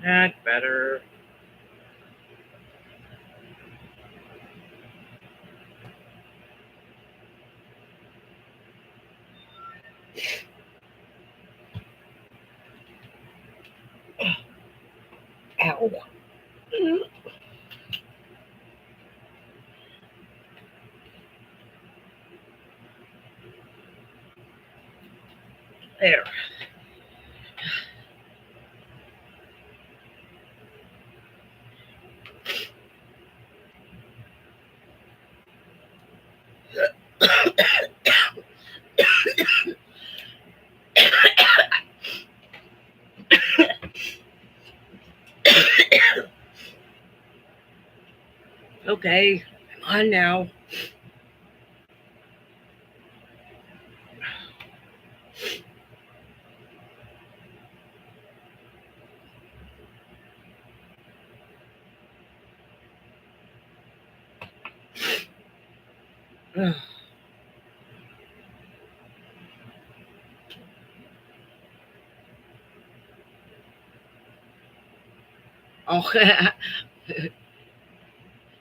That's better. Ow. There. Okay, I'm on now. Oh,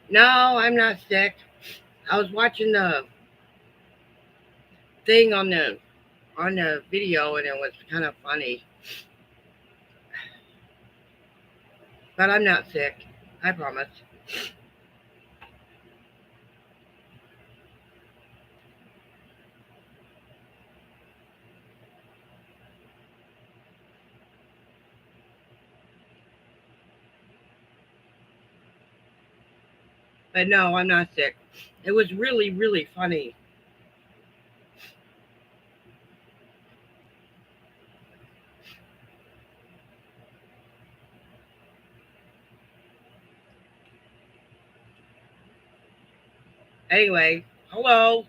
no, I'm not sick. I was watching the thing on the video, and it was kind of funny. But I'm not sick. I promise. But no, I'm not sick. It was really, really funny. Anyway, hello.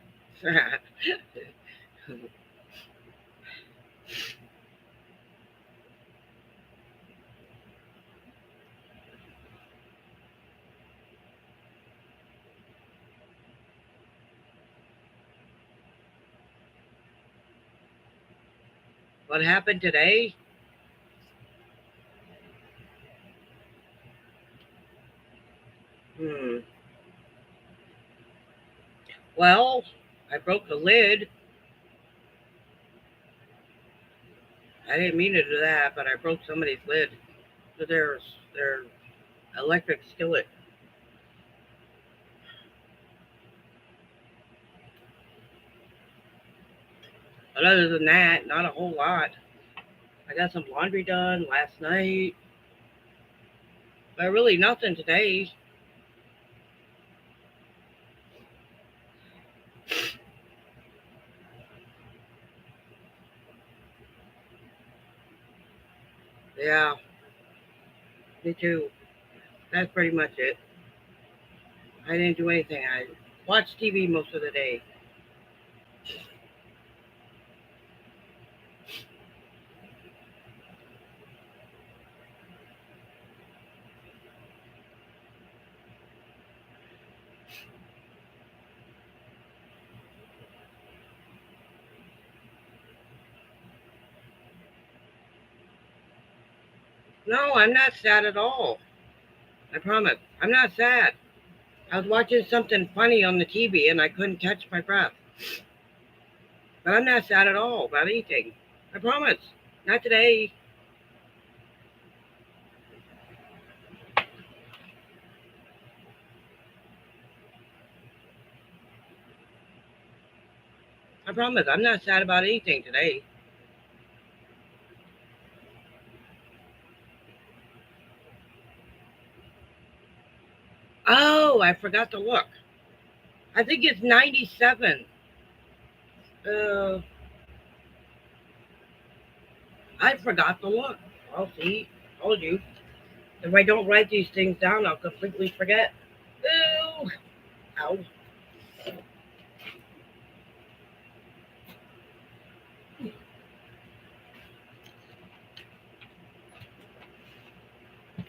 What happened today? Hmm. Well, I broke the lid. I didn't mean to do that, but I broke somebody's lid. So their electric skillet. But other than that, not a whole lot. I got some laundry done last night, but really nothing today. Yeah, me too. That's pretty much it. I didn't do anything. I watched TV most of the day. No, I'm not sad at all. I promise. I'm not sad. I was watching something funny on the TV and I couldn't catch my breath. But I'm not sad at all about anything. I promise. Not today. I promise. I'm not sad about anything today. Oh, I forgot to look. I think it's 97. Uh, I forgot to look. I'll see. Told you. If I don't write these things down, I'll completely forget. Ooh. Ow.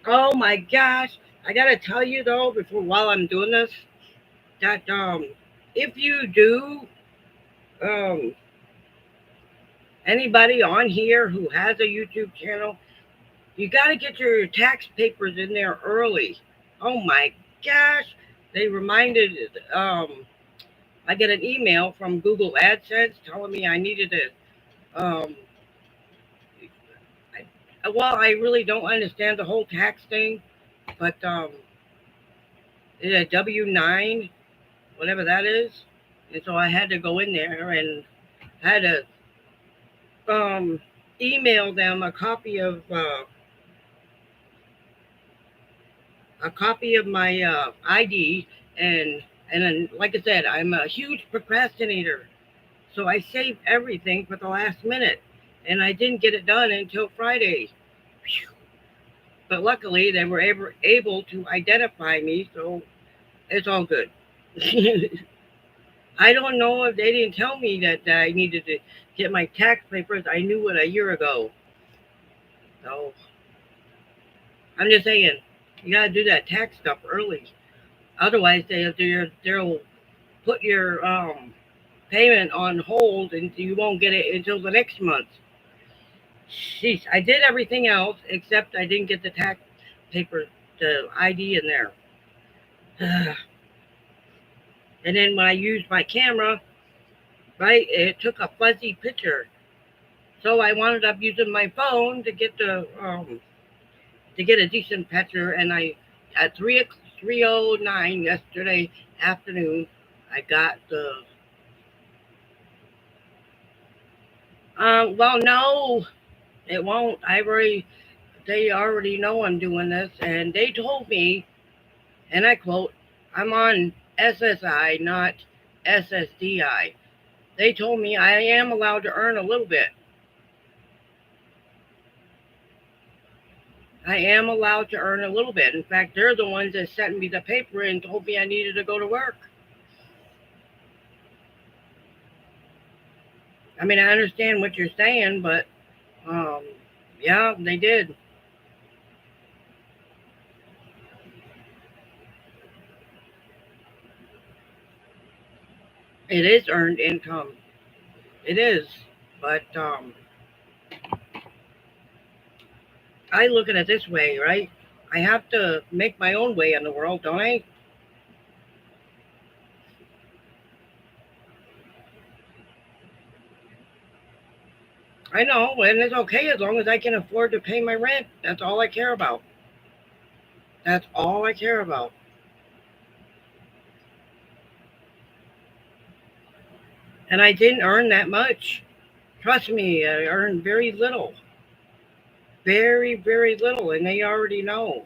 Oh my gosh. I gotta tell you though, before while I'm doing this, that if you do um anybody on here who has a YouTube channel, You got to get your tax papers in there early. Oh my gosh. They reminded, I get an email from Google AdSense telling me I needed to, I really don't understand the whole tax thing, but it's a W-9, whatever that is. And so I had to go in there and had to um, email them a copy of my ID, and then, like I said, I'm a huge procrastinator, so I saved everything for the last minute, and I didn't get it done until Friday. But luckily, they were able to identify me, so it's all good. I don't know if they didn't tell me that I needed to get my tax papers. I knew it a year ago, so I'm just saying you gotta do that tax stuff early. Otherwise, they'll put your payment on hold and you won't get it until the next month. Sheesh, I did everything else except I didn't get the tax paper, the ID in there. And then when I used my camera, right, it took a fuzzy picture. So I wound up using my phone to get a decent picture, and I at 3:09 yesterday afternoon, I got the. Well, no, it won't. They already know I'm doing this, and they told me, and I quote, I'm on SSI, not SSDI. They told me I am allowed to earn a little bit. I am allowed to earn a little bit. In fact, they're the ones that sent me the paper and told me I needed to go to work. I mean, I understand what you're saying, but um, yeah, they did. It is earned income. It is, but I look at it this way, right? I have to make my own way in the world, don't I? I know, and it's okay as long as I can afford to pay my rent. That's all I care about. That's all I care about. And I didn't earn that much. Trust me, I earned very little. Very, very little, and they already know.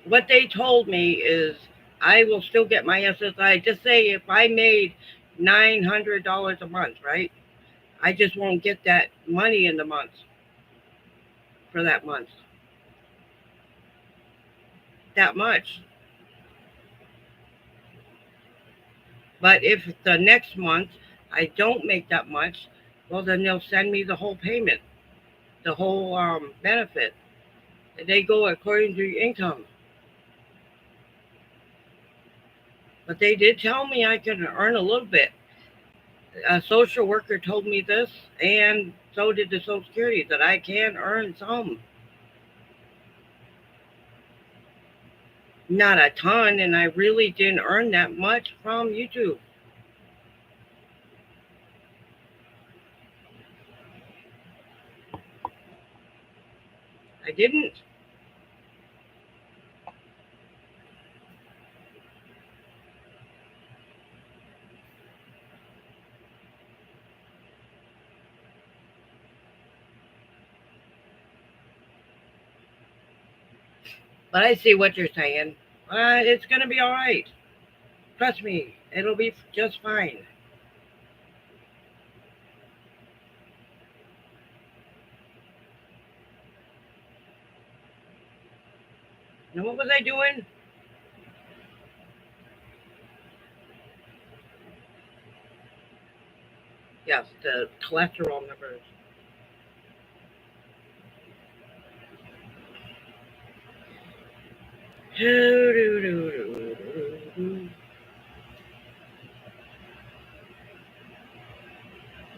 What they told me is I will still get my SSI. Just say if I made $900 a month, right? I just won't get that money in the month for that month. That much. But if the next month I don't make that much, well, then they'll send me the whole payment, the whole benefit. They go according to your income. But they did tell me I could earn a little bit. A social worker told me this, and so did the Social Security, that I can earn some. Not a ton, and I really didn't earn that much from YouTube. I didn't. But I see what you're saying. It's going to be all right. Trust me, it'll be just fine. And what was I doing? Yes, the cholesterol numbers.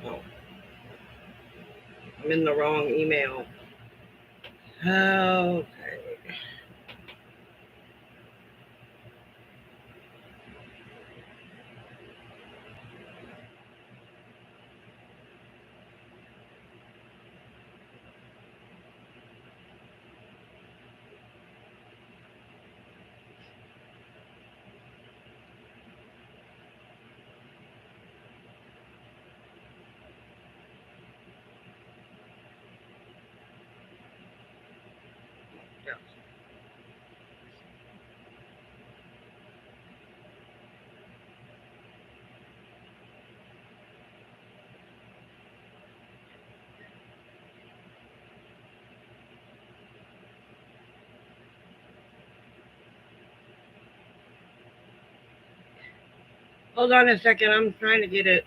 Oh. in the wrong email. Okay. Yeah. Hold on a second. I'm trying to get it.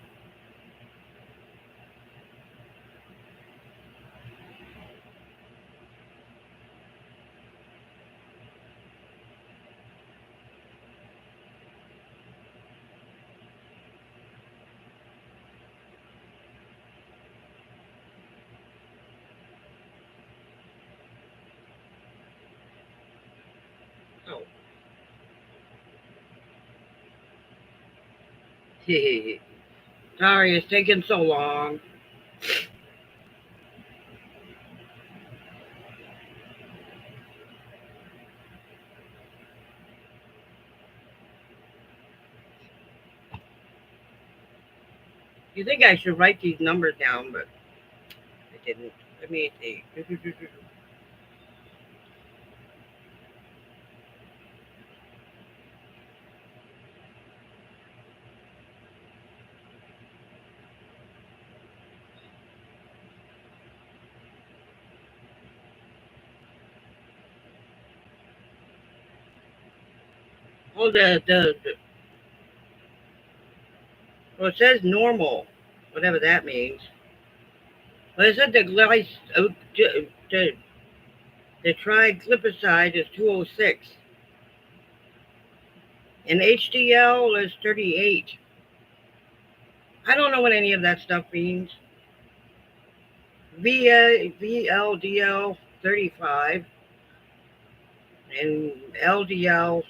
Oh. Sorry, it's taking so long. You think I should write these numbers down, but I didn't. Let me see. Oh, well, it says normal, whatever that means. But it said the, the triglyceride is 206, and HDL is 38. I don't know what any of that stuff means. VLDL 35 and LDL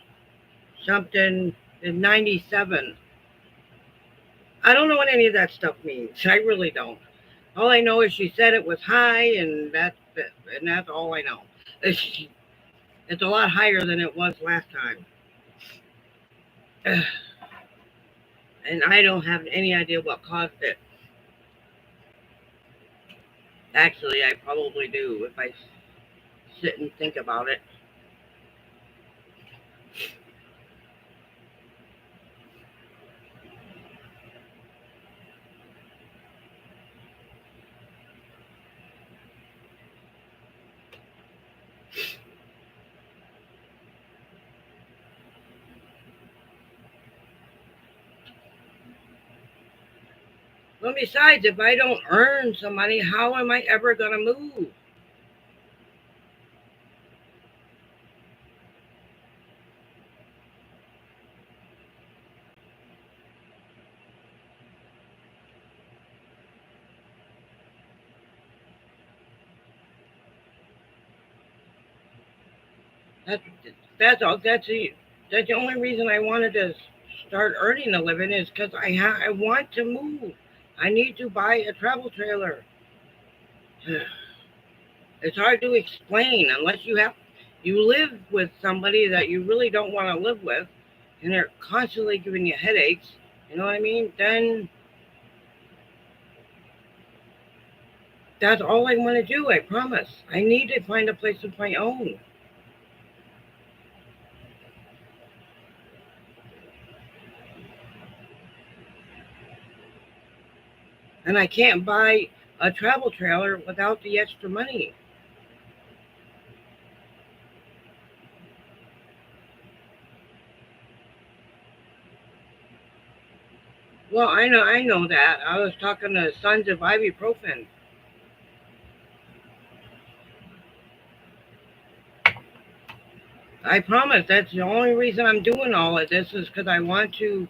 something is 97. I don't know what any of that stuff means. I really don't. All I know is she said it was high, and that's all I know. It's a lot higher than it was last time, and I don't have any idea what caused it. Actually, I probably do if I sit and think about it. Well, besides, if I don't earn some money, how am I ever going to move? That's that's all. That's the only reason I wanted to start earning a living is because I want to move. I need to buy a travel trailer. It's hard to explain unless you live with somebody that you really don't want to live with, and they're constantly giving you headaches. You know what I mean? Then that's all I want to do. I promise. I need to find a place of my own. And I can't buy a travel trailer without the extra money. Well, I know that. I was talking to Sons of Ibuprofen. I promise that's the only reason I'm doing all of this is because I want to.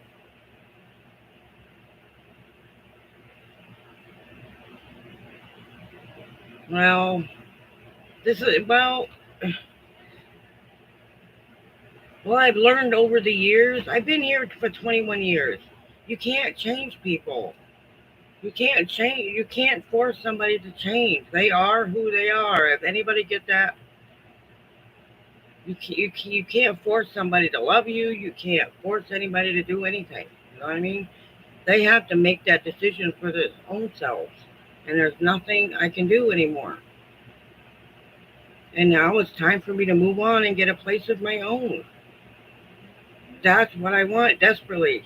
Well, well, I've learned over the years. I've been here for 21 years. You can't change people. You can't change. You can't force somebody to change. They are who they are. If anybody get that, you can't force somebody to love you. You can't force anybody to do anything. You know what I mean? They have to make that decision for their own selves. And there's nothing I can do anymore. And now it's time for me to move on and get a place of my own. That's what I want desperately.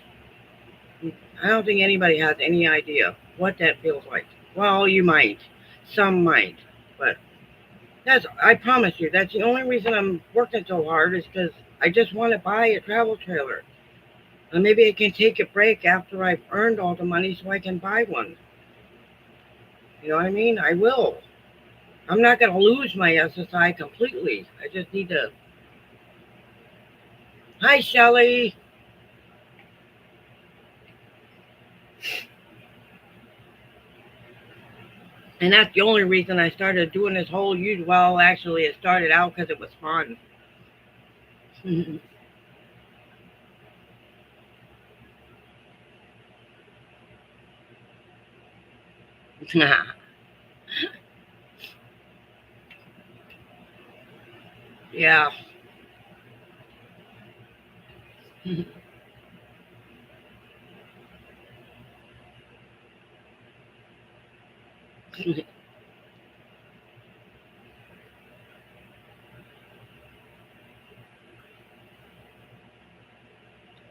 I don't think anybody has any idea what that feels like. Well, you might. Some might. But I promise you, that's the only reason I'm working so hard is because I just want to buy a travel trailer. And maybe I can take a break after I've earned all the money so I can buy one. You know what I mean? I will. I'm not going to lose my SSI completely. I just need to. Hi, Shelly. And that's the only reason I started doing this whole YouTube. Well, actually, it started out because it was fun. Yeah.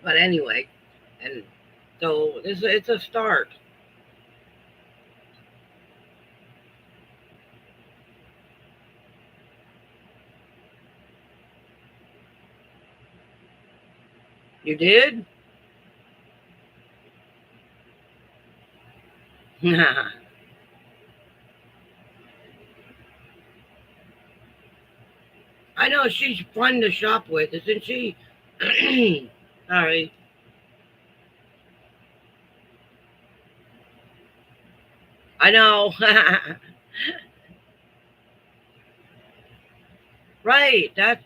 But anyway, and so it's a start. You did? I know she's fun to shop with, isn't she? Sorry. I know. Right. That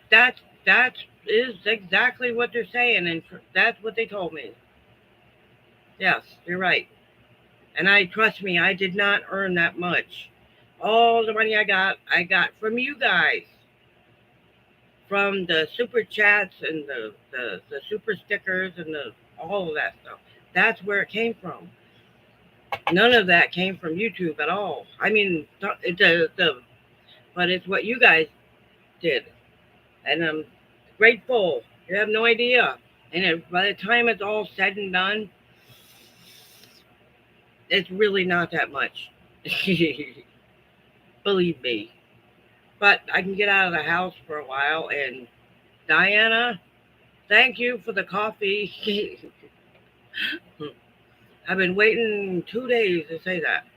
is exactly what they're saying, and that's what they told me. Yes, you're right. And I trust me, I did not earn that much. All the money I got from you guys, from the super chats and the super stickers and the all of that stuff. That's where it came from. None of that came from YouTube at all. I mean, but it's what you guys did, and I'm grateful. You have no idea. And by the time it's all said and done, it's really not that much. Believe me. But I can get out of the house for a while. And Diana, thank you for the coffee. I've been waiting 2 days to say that.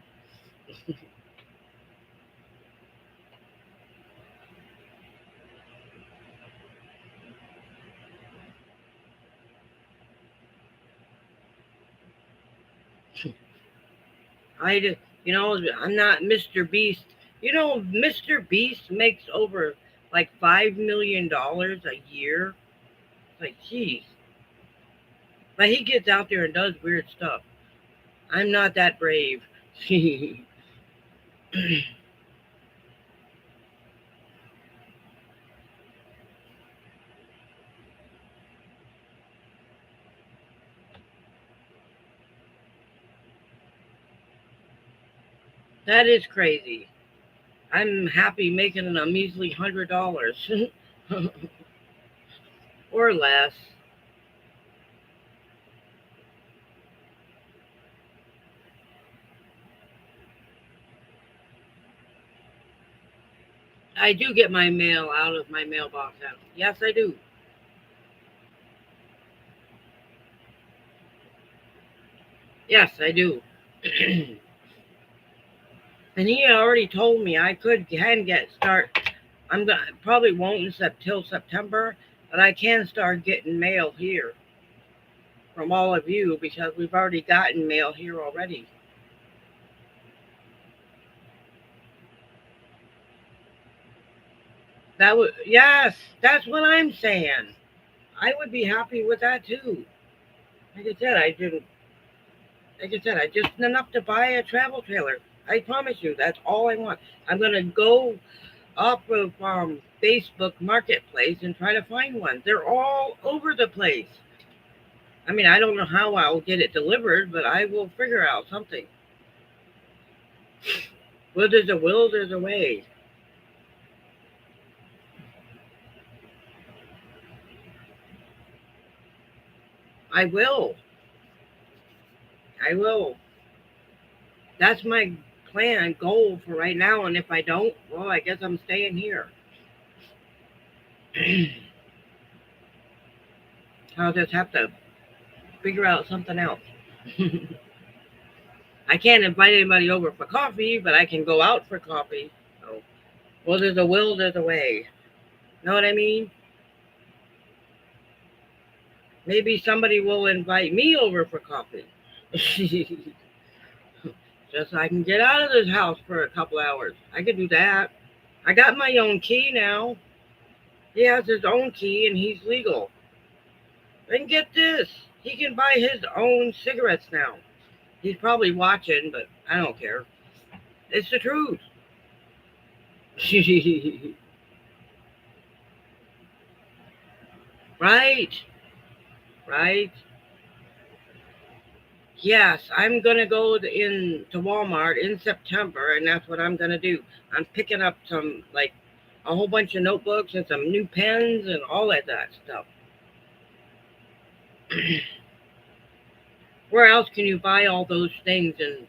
I just, I'm not Mr. Beast. Mr. Beast makes over like $5 million a year. Like, geez. But he gets out there and does weird stuff. I'm not that brave. That is crazy. I'm happy making a measly $100 or less. I do get my mail out of my mailbox. Yes, I do. Yes, I do. And he already told me I can get start. I'm gonna probably won't till September, but I can start getting mail here from all of you because we've already gotten mail here already. That would, yes, that's what I'm saying. I would be happy with that too. Like I said, I didn't. Like I said, I just enough to buy a travel trailer. I promise you, that's all I want. I'm gonna go off of Facebook Marketplace and try to find one. They're all over the place. I mean, I don't know how I'll get it delivered, but I will figure out something. Well, there's a will, there's a way. I will. I will. That's my plan, goal for right now. And if I don't, well, I guess I'm staying here. I'll just have to figure out something else. I can't invite anybody over for coffee, but I can go out for coffee. So, well, there's a will, there's a way. Know what I mean? Maybe somebody will invite me over for coffee. Just so I can get out of this house for a couple hours. I could do that. I got my own key now. He has his own key and he's legal. And get this, he can buy his own cigarettes now. He's probably watching, but I don't care. It's the truth. Right, right. Yes, I'm gonna go in to Walmart in September, and that's what I'm gonna do. I'm picking up some like a whole bunch of notebooks and some new pens and all of that stuff. Where else can you buy all those things and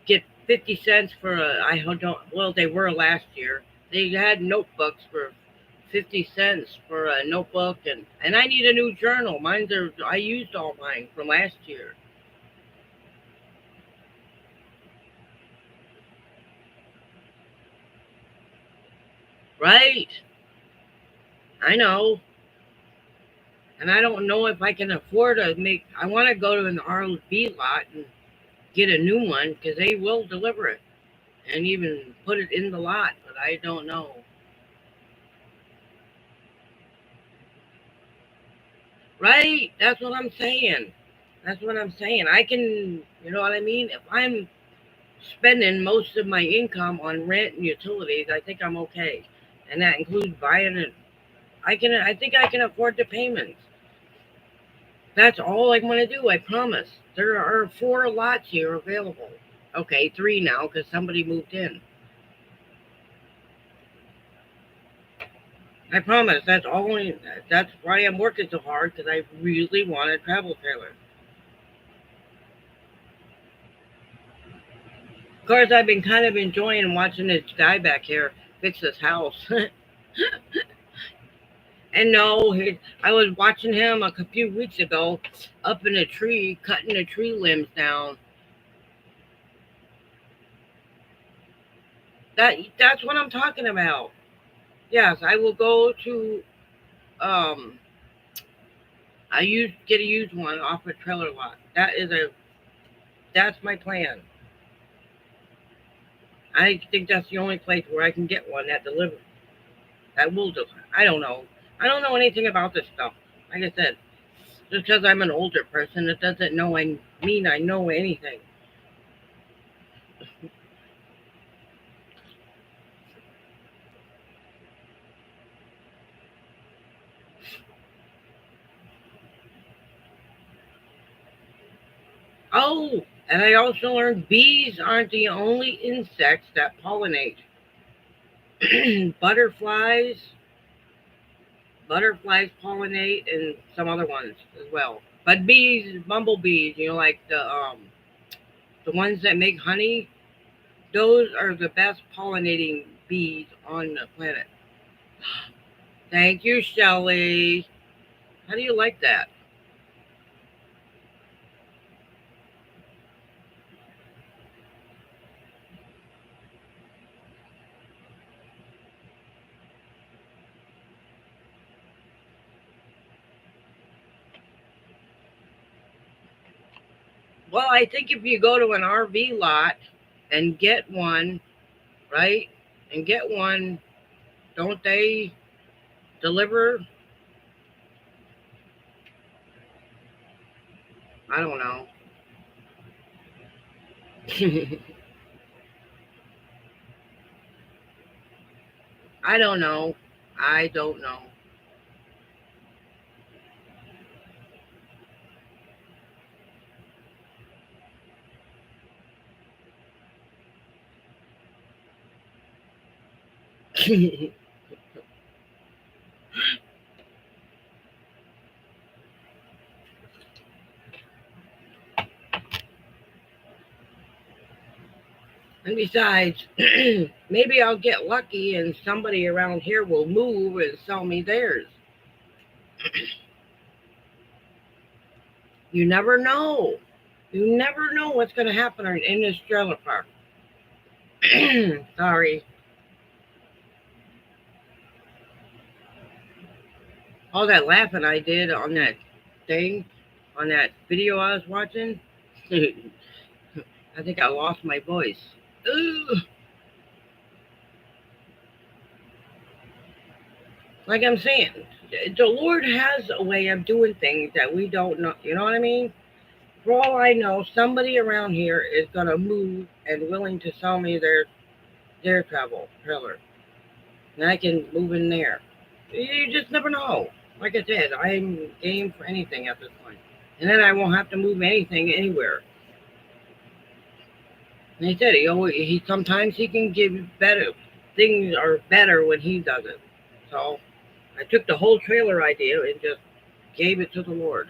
get 50 cents for a? I don't. Well, they were last year. They had notebooks for 50 cents for a notebook, and I need a new journal. Mine's are I used all mine from last year. Right. I know. And I don't know if I can afford to make. I want to go to an RV lot and get a new one because they will deliver it and even put it in the lot. But I don't know. Right? That's what I'm saying. That's what I'm saying. I can, you know what I mean? If I'm spending most of my income on rent and utilities, I think I'm okay, and that includes buying it. I can. I think I can afford the payments. That's all I want to do. I promise. There are 4 lots here available. Okay, 3 now because somebody moved in. I promise. That's all. That's why I'm working so hard because I really want a travel trailer. Of course, I've been kind of enjoying watching this guy back here fix this house. And no, I was watching him a few weeks ago up in a tree, cutting the tree limbs down. That's what I'm talking about. Yes, I will go to um I use get a used one off a trailer lot. That's my plan. I think that's the only place where I can get one that delivers. That will do. I don't know. I don't know anything about this stuff. Like I said, just because I'm an older person, it doesn't know I mean I know anything. Oh, and I also learned bees aren't the only insects that pollinate. butterflies, butterflies pollinate, and some other ones as well. But bees, bumblebees, like the ones that make honey, those are the best pollinating bees on the planet. Thank you, Shelley. How do you like that? Well, I think if you go to an RV lot and get one, right, and get one. Don't they deliver? I don't know. I don't know. I don't know. And besides, maybe I'll get lucky and somebody around here will move and sell me theirs. You never know. You never know what's going to happen in this trailer park. Sorry. All that laughing I did on that thing, on that video I was watching, I think I lost my voice. Ugh. Like I'm saying, the Lord has a way of doing things that we don't know. You know what I mean? For all I know, somebody around here is gonna move and willing to sell me their travel trailer, and I can move in there. You just never know. Like I said, I'm game for anything at this point, and then I won't have to move anything anywhere. And he said he sometimes he can give better things are better when he does it. So I took the whole trailer idea and just gave it to the Lord.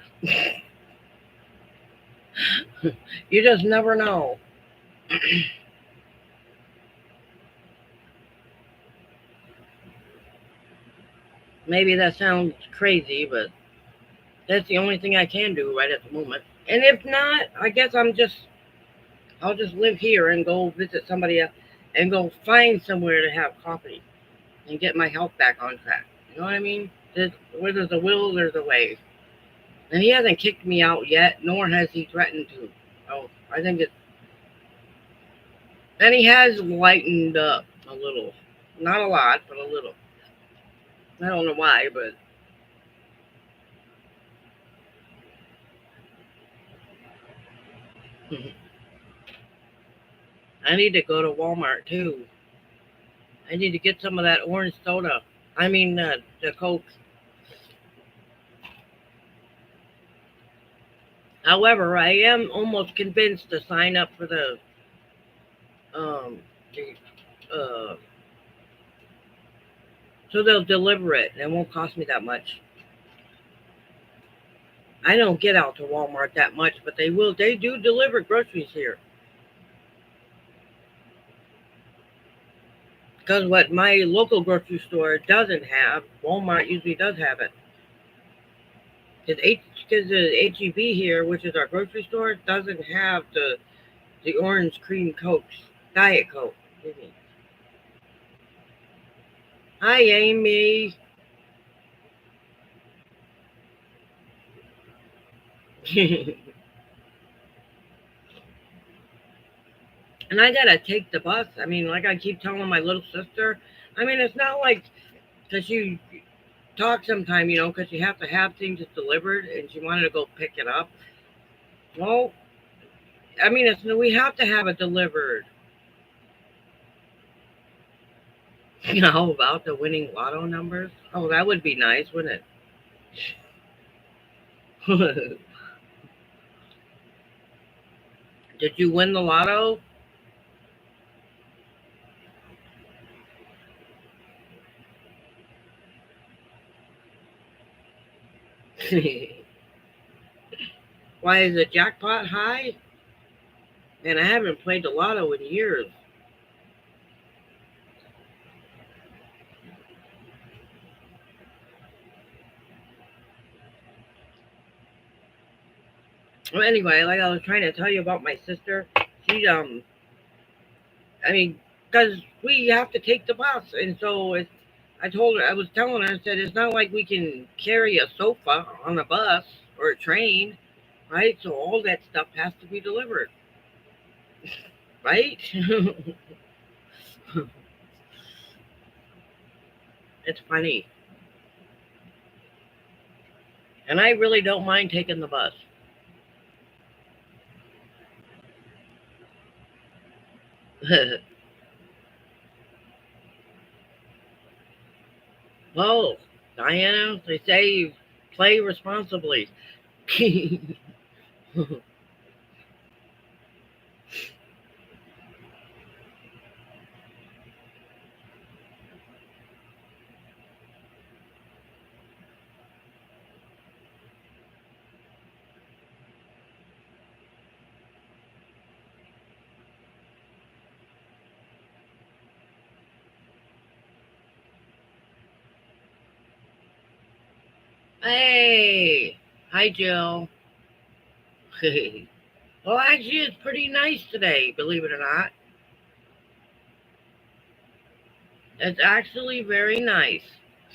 You just never know. Maybe that sounds crazy, but that's the only thing I can do right at the moment. And if not, I guess I'll just live here and go visit somebody else and go find somewhere to have coffee and get my health back on track. You know what I mean? Where there's a will, there's a way. And he hasn't kicked me out yet, nor has he threatened to. So I think it's and he has lightened up a little. Not a lot, but a little. I don't know why, but I need to go to Walmart too. I need to get some of that orange soda. I mean, the Coke. However, I am almost convinced to sign up for um, the, so they'll deliver it. And it won't cost me that much. I don't get out to Walmart that much, but they will. They do deliver groceries here. Because what my local grocery store doesn't have, Walmart usually does have it. Because the HEB here, which is our grocery store, doesn't have the orange cream Cokes, Diet Coke. Hi, Amy. And I gotta take the bus. I mean, like I keep telling my little sister. I mean, it's not like because you talk sometime, because you have to have things delivered, and she wanted to go pick it up. Well, I mean, we have to have it delivered. How about the winning lotto numbers? Oh, that would be nice, wouldn't it? Did you win the lotto? Why is the jackpot high? And I haven't played the lotto in years. Well, anyway, like I was trying to tell you about my sister, she I mean, because we have to take the bus, and so I told her, I was telling her, I said it's not like we can carry a sofa on a bus or a train, right? So all that stuff has to be delivered, right? It's funny. And I really don't mind taking the bus. Well, Diana, they say play responsibly. Hey, hi Jill. Well, actually, it's pretty nice today, believe it or not. It's actually very nice.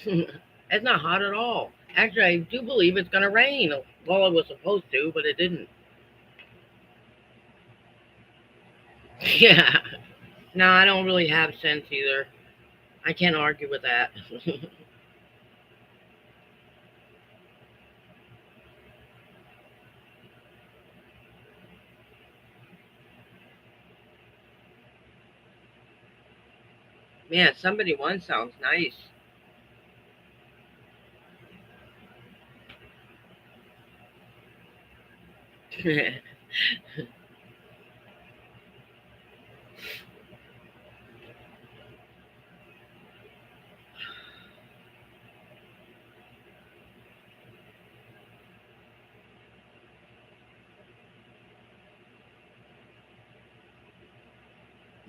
It's not hot at all. Actually, I do believe it's going to rain. Well, it was supposed to, but it didn't. Yeah. No, I don't really have sense either. I can't argue with that. Man, somebody one sounds nice.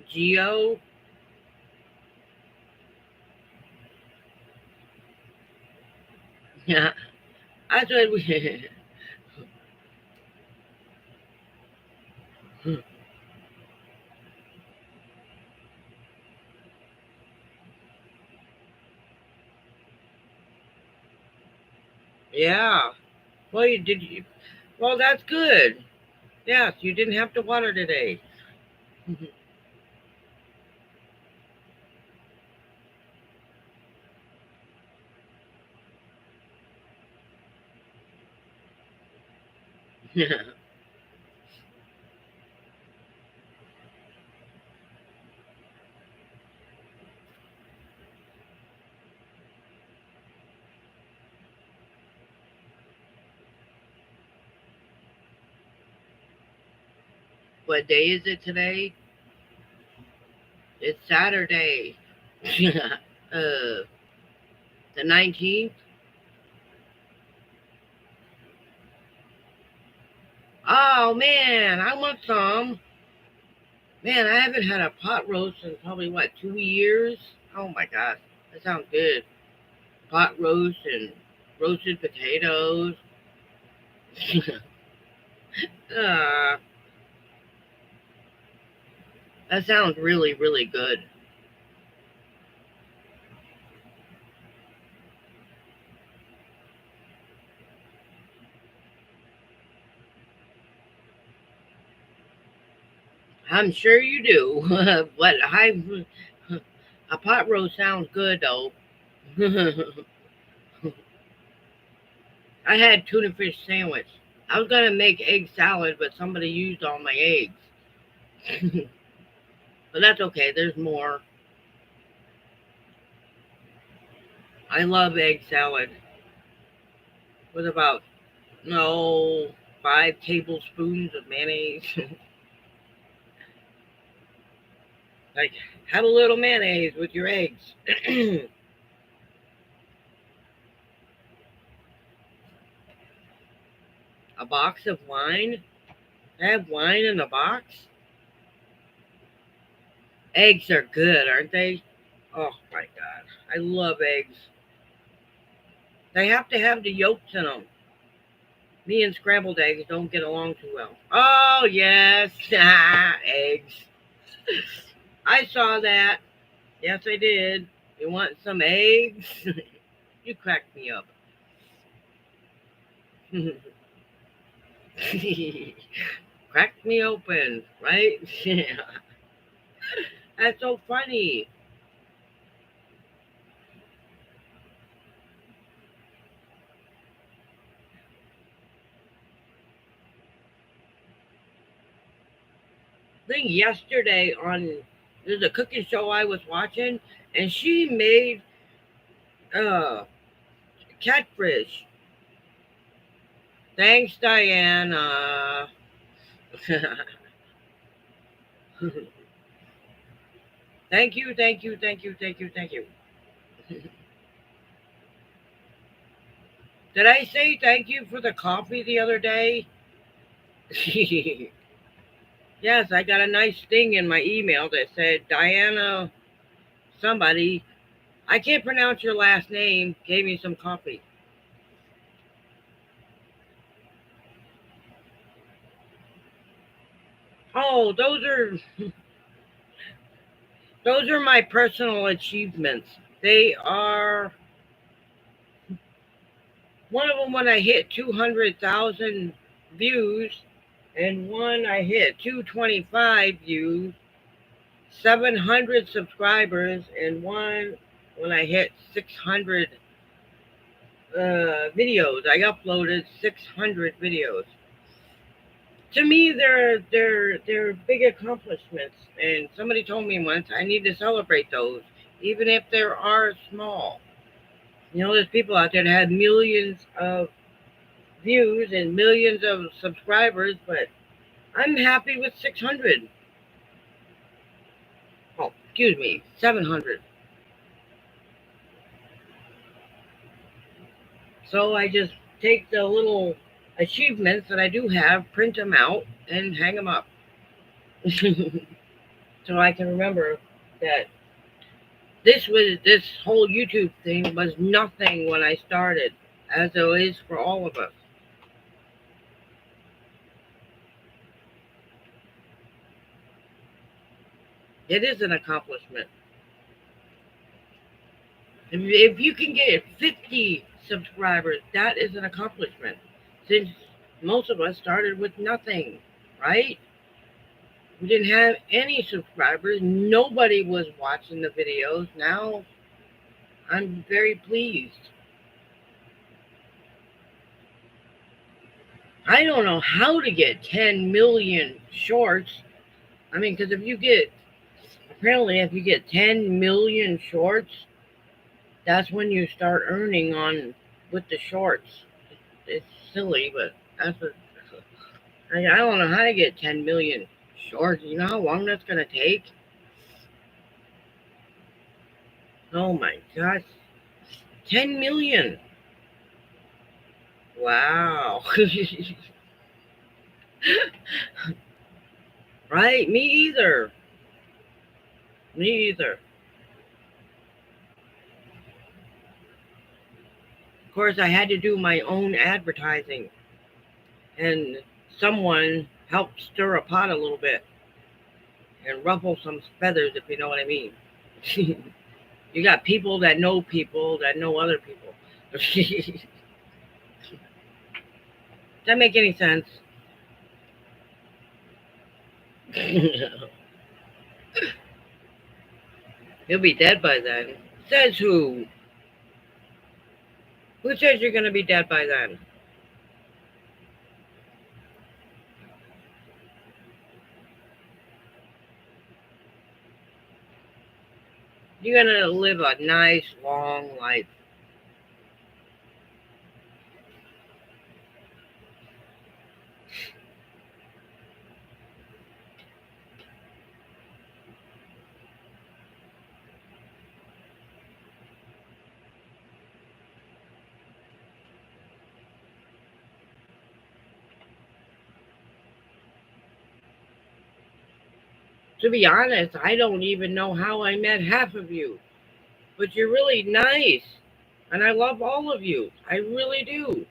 Geo? Yeah. That's what we. Yeah. Well, you did. Well, that's good. Yes, you didn't have to water today. What day is it today? It's Saturday. The 19th. Oh man, I want some. Man, I haven't had a pot roast in probably what 2 years. Oh my gosh, that sounds good. Pot roast and roasted potatoes. uh, that sounds really, really good. I'm sure you do. But a pot roast sounds good though. I had tuna fish sandwich. I was gonna make egg salad, but somebody used all my eggs. But that's okay. There's more. I love egg salad with about no 5 tablespoons of mayonnaise. Like have a little mayonnaise with your eggs. A box of wine. I have wine in a box. Eggs are good, aren't they? Oh my god, I love eggs. They have to have the yolks in them. Me and scrambled eggs don't get along too well. Oh yes, eggs. I saw that. Yes, I did. You want some eggs? You cracked me up. Cracked me open, right? That's so funny. thing yesterday on there's a cooking show I was watching, and she made uh catfish. Thanks, Diana. Thank you, thank you, thank you, thank you, thank you. Did I say thank you for the coffee the other day? Yes, I got a nice thing in my email that said Diana somebody, I can't pronounce your last name, gave me some coffee. Oh, those are my personal achievements. They are one of them when I hit 200,000 views, and one I hit 225 views, 700 subscribers, and one when I hit 600 videos. I uploaded 600 videos. To me, they're big accomplishments, and somebody told me once I need to celebrate those, even if they are small. You know, there's people out there that have millions of views and millions of subscribers, but I'm happy with 600. Oh, excuse me, 700. So I just take the little achievements that I do have, print them out, and hang them up. So I can remember that this whole YouTube thing was nothing when I started, as it is for all of us. It is an accomplishment. If you can get 50 subscribers, that is an accomplishment. Since most of us started with nothing, right? We didn't have any subscribers. Nobody was watching the videos. Now I'm very pleased. I don't know how to get 10 million shorts. I mean, because apparently, if you get 10 million shorts, that's when you start earning on with the shorts. It's silly, but that's what I don't know how to get 10 million shorts. You know how long that's going to take? Oh my gosh. 10 million. Wow. Right? Me either. Me either. Of course, I had to do my own advertising, and someone helped stir a pot a little bit and ruffle some feathers, if you know what I mean. You got people that know other people. Does that make any sense? You'll be dead by then. Says who? Who says you're going to be dead by then? You're going to live a nice, long life. To be honest, I don't even know how I met half of you. But you're really nice. And I love all of you. I really do.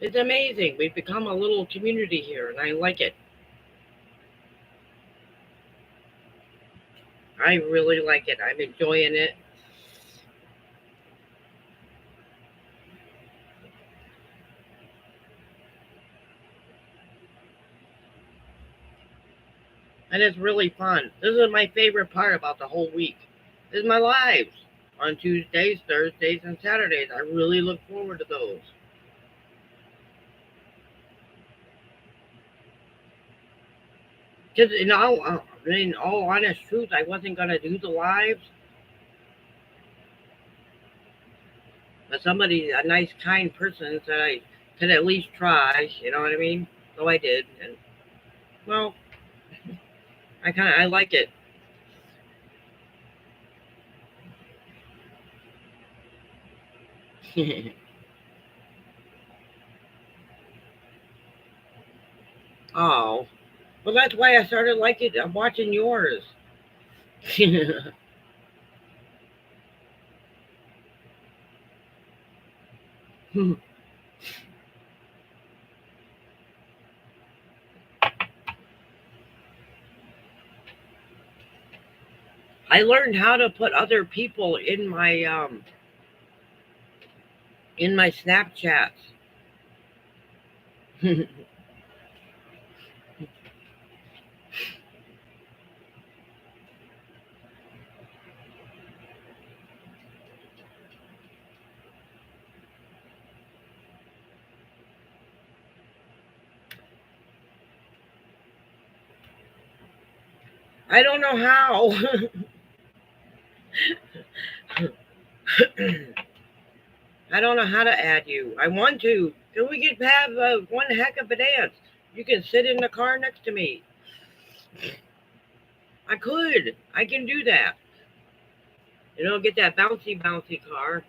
It's amazing. We've become a little community here, and I like it. I really like it. I'm enjoying it. And it's really fun. This is my favorite part about the whole week. Is my lives on Tuesdays, Thursdays, and Saturdays. I really look forward to those. Because in all honest truth, I wasn't gonna do the lives, but somebody, a nice, kind person, said I could at least try. You know what I mean? So I did, and well, I like it. Oh, well, that's why I started liking watching yours. I learned how to put other people in my Snapchats. I don't know how. I don't know how to add you. I want to. So we could have one heck of a dance. You can sit in the car next to me. I could. I can do that. Get that bouncy bouncy car.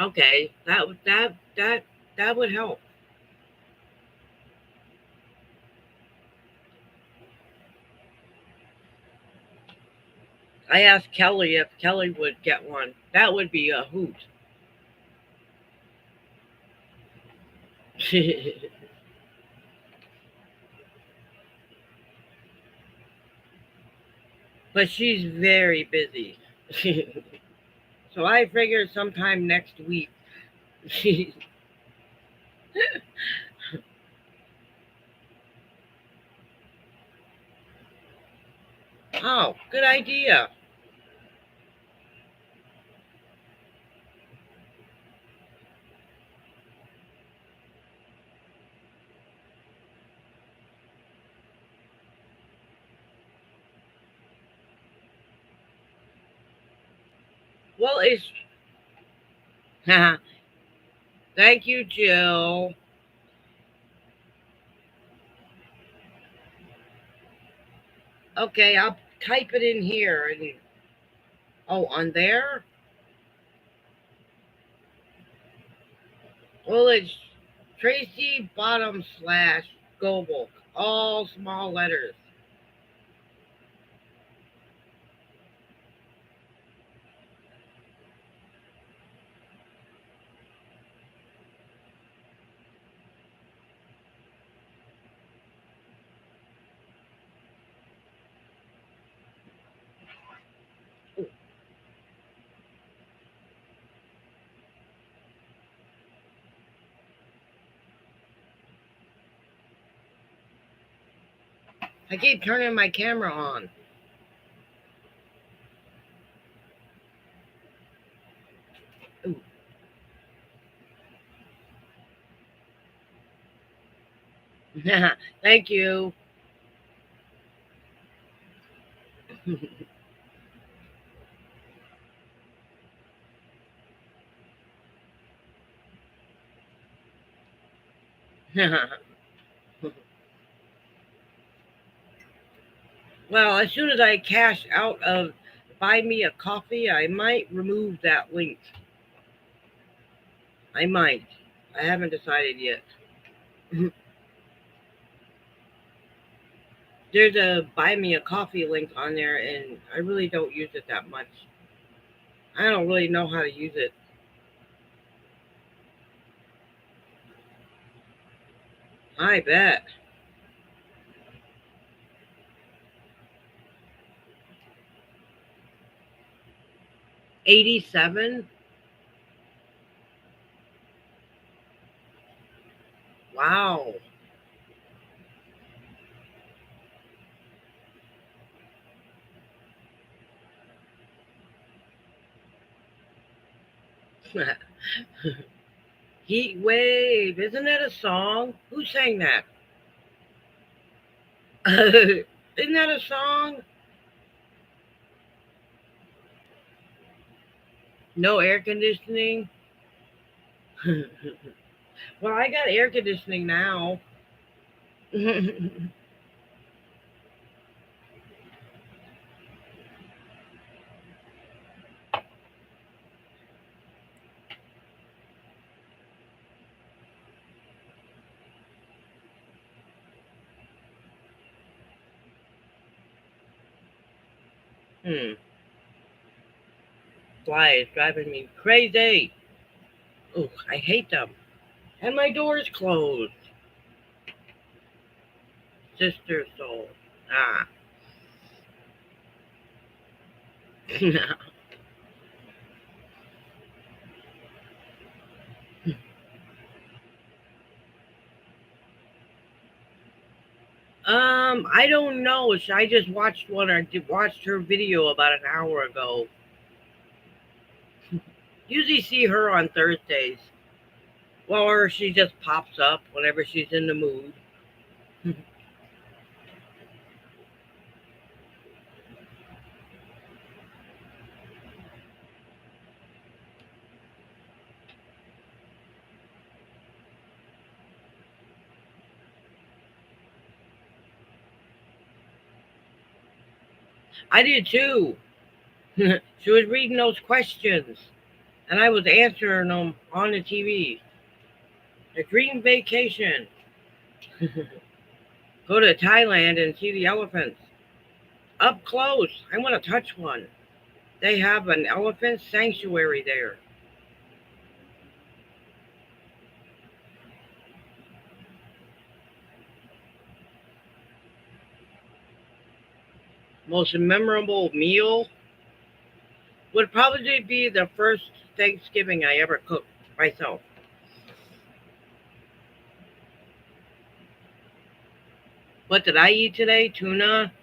Okay, that would help. I asked Kelly if Kelly would get one. That would be a hoot. But she's very busy. So I figured sometime next week. Oh, good idea. Well, it's thank you, Jill. Okay, I'll type it in here. And oh, on there. Well, it's Tracy bottom slash Goble, all small letters. I keep turning my camera on. Ooh. Thank you. Well, as soon as I cash out of Buy Me a Coffee, I might remove that link. I might. I haven't decided yet. There's a Buy Me a Coffee link on there, and I really don't use it that much. I don't really know how to use it. I bet. 87? Wow. Heat Wave. Isn't that a song? Who sang that? Isn't that a song? No air conditioning. Well, I got air conditioning now. Hmm. Fly is driving me crazy. Oh, I hate them. And my door's closed. Sister soul. Ah. I don't know. I just watched one. I watched her video about an hour ago. Usually see her on Thursdays. Well, or she just pops up whenever she's in the mood. I did too. She was reading those questions, and I was answering them on the TV. A dream vacation. Go to Thailand and see the elephants. Up close. I want to touch one. They have an elephant sanctuary there. Most memorable meal would probably be the first Thanksgiving I ever cooked myself. What did I eat today? Tuna.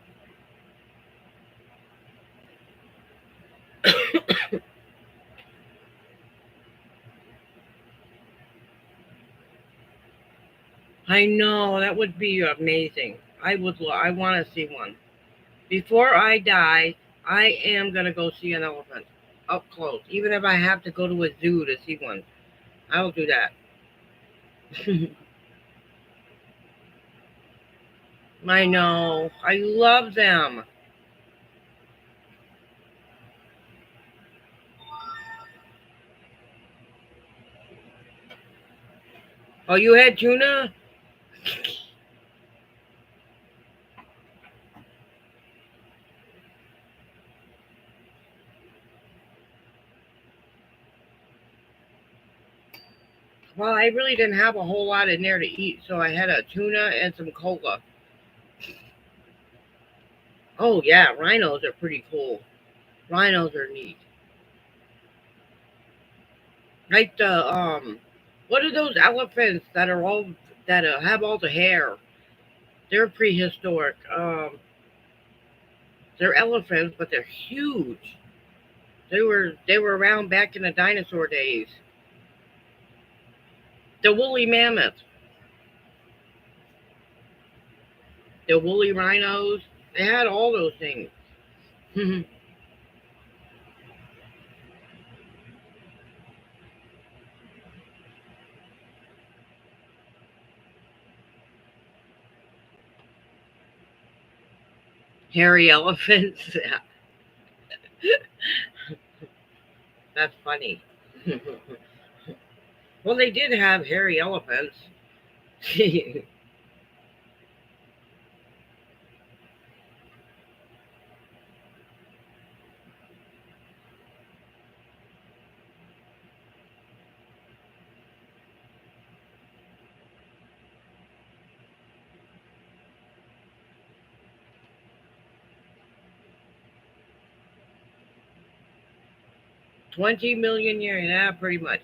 I know that would be amazing. I would. I want to see one. Before I die, I am gonna go see an elephant up close. Even if I have to go to a zoo to see one, I will do that. I know. I love them. Oh, you had tuna? Well, I really didn't have a whole lot in there to eat, so I had a tuna and some cola. Oh yeah, rhinos are pretty cool. Rhinos are neat. Like what are those elephants that are all that have all the hair? They're prehistoric. They're elephants, but they're huge. They were around back in the dinosaur days. The woolly mammoth, the woolly rhinos. They had all those things. Hairy elephants. That's funny. Well, they did have hairy elephants. 20 million years. Yeah, pretty much.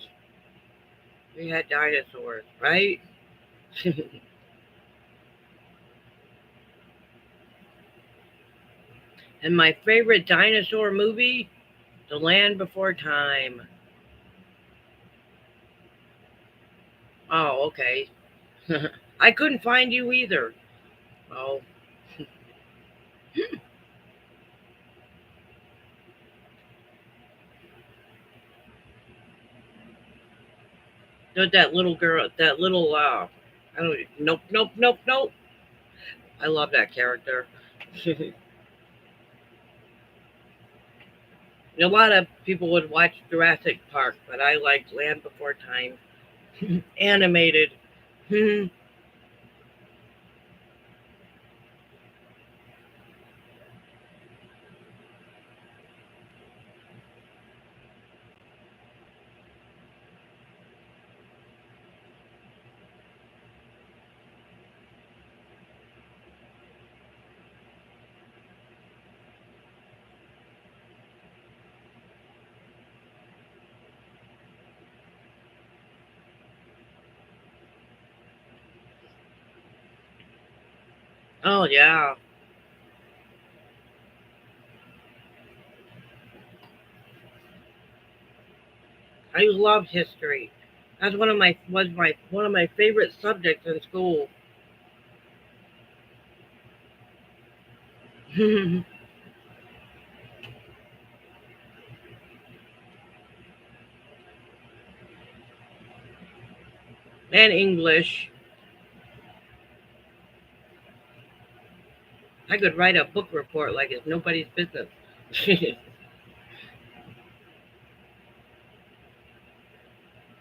We had dinosaurs, right? And my favorite dinosaur movie, The Land Before Time. Oh, okay. I couldn't find you either. Oh, That little girl, that little I don't. Nope, nope, nope, nope. I love that character. A lot of people would watch Jurassic Park, but I liked Land Before Time. Animated. Oh yeah, I love history. That's one of my favorite subjects in school. And English. I could write a book report like it's nobody's business.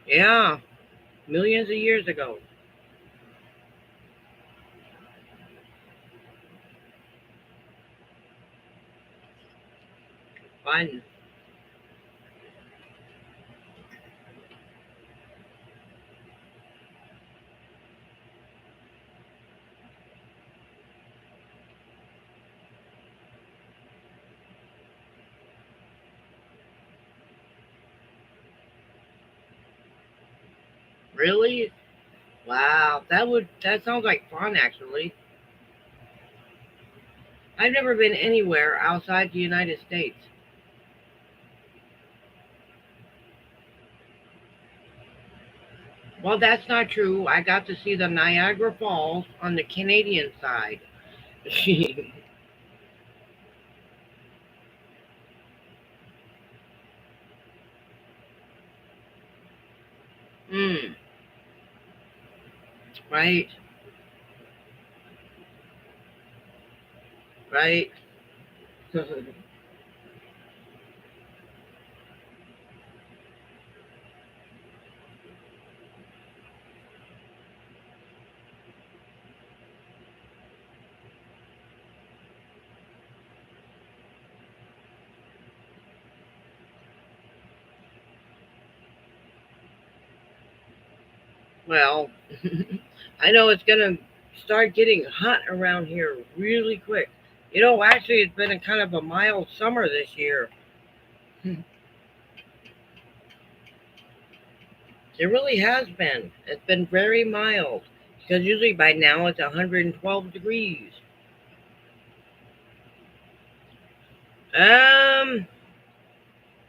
Yeah, millions of years ago. Fun. Really? Wow, that sounds like fun actually. I've never been anywhere outside the United States. Well, that's not true. I got to see the Niagara Falls on the Canadian side. Mm, right, right. Well, I know it's gonna start getting hot around here really quick. Actually, it's been a kind of a mild summer this year. It really has been. It's been very mild because usually by now it's 112 degrees. Um,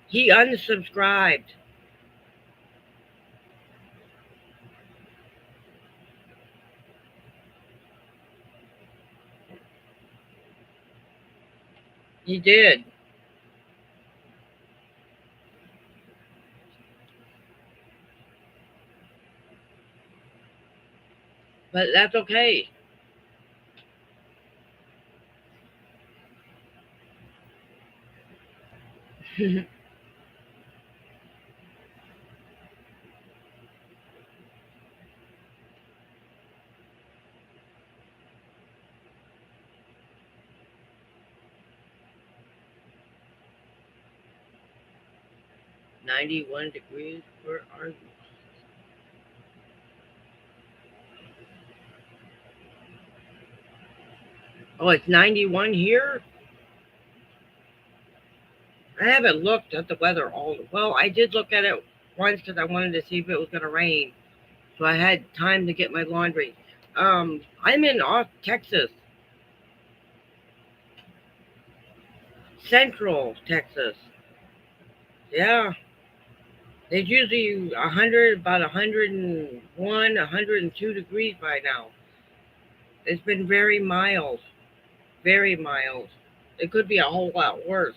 he unsubscribed. He did, but that's okay. 91 degrees. Where are you? Oh, it's 91 here. I haven't looked at the weather all. Well, I did look at it once because I wanted to see if it was going to rain, so I had time to get my laundry. I'm in off Texas, Central Texas. Yeah, it's usually 100, about 101, 102 degrees by now. It's been very mild. Very mild. It could be a whole lot worse.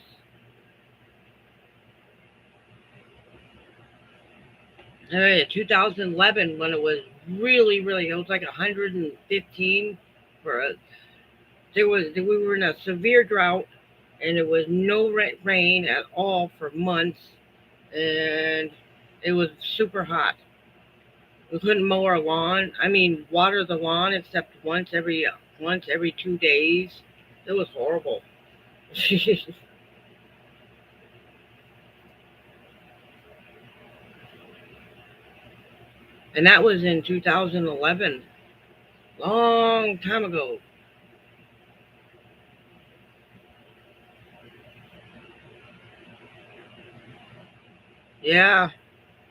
In 2011, when it was really, really, it was like 115 for us. We were in a severe drought, and it was no rain at all for months, and it was super hot. We couldn't mow our lawn. I mean, water the lawn except once every 2 days. It was horrible. And that was in 2011, long time ago. Yeah,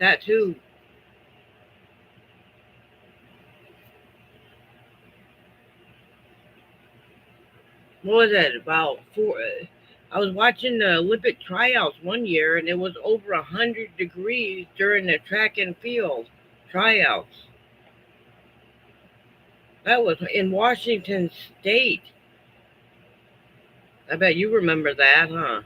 that too. What was it about four? I was watching the Olympic tryouts one year, and it was over 100 degrees during the track and field tryouts. That was in Washington State. I bet you remember that, huh?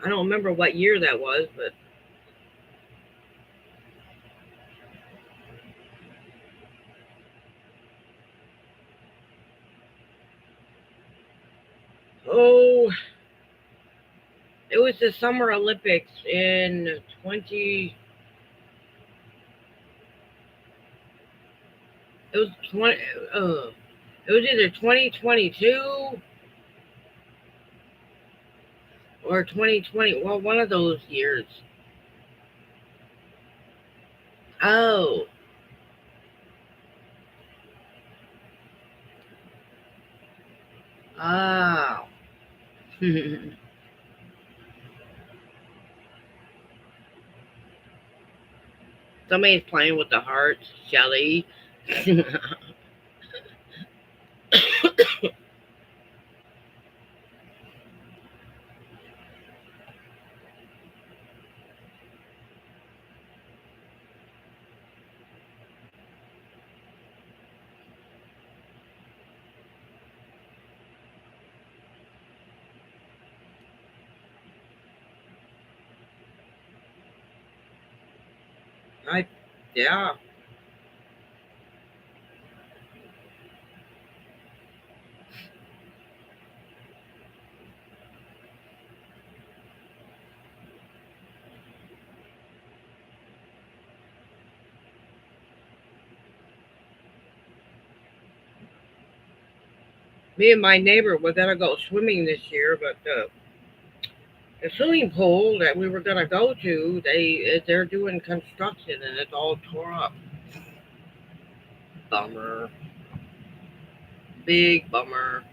I don't remember what year that was, but oh, it was the Summer Olympics in 20. It was 20. Uh, it was either 2022 or 2020. Well, one of those years. Oh, oh. Somebody's playing with the hearts, Shelly. I, yeah. Me and my neighbor were gonna go swimming this year, but the swimming pool that we were gonna go to, they're doing construction and it's all tore up. Bummer, big bummer.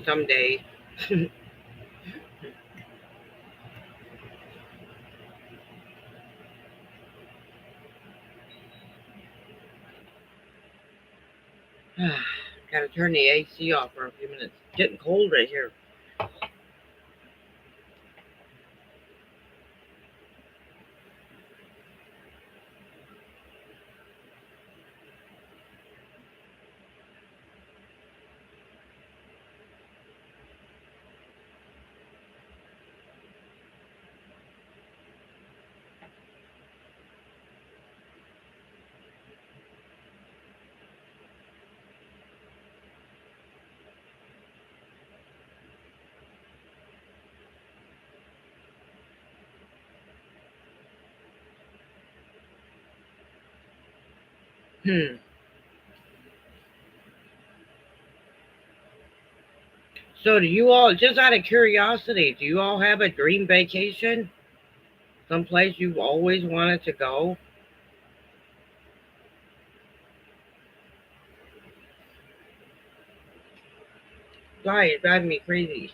Someday. Gotta turn the AC off for a few minutes. It's getting cold right here. Hmm. So do you all, just out of curiosity, do you all have a dream vacation? Someplace you've always wanted to go? Why? It's driving me crazy.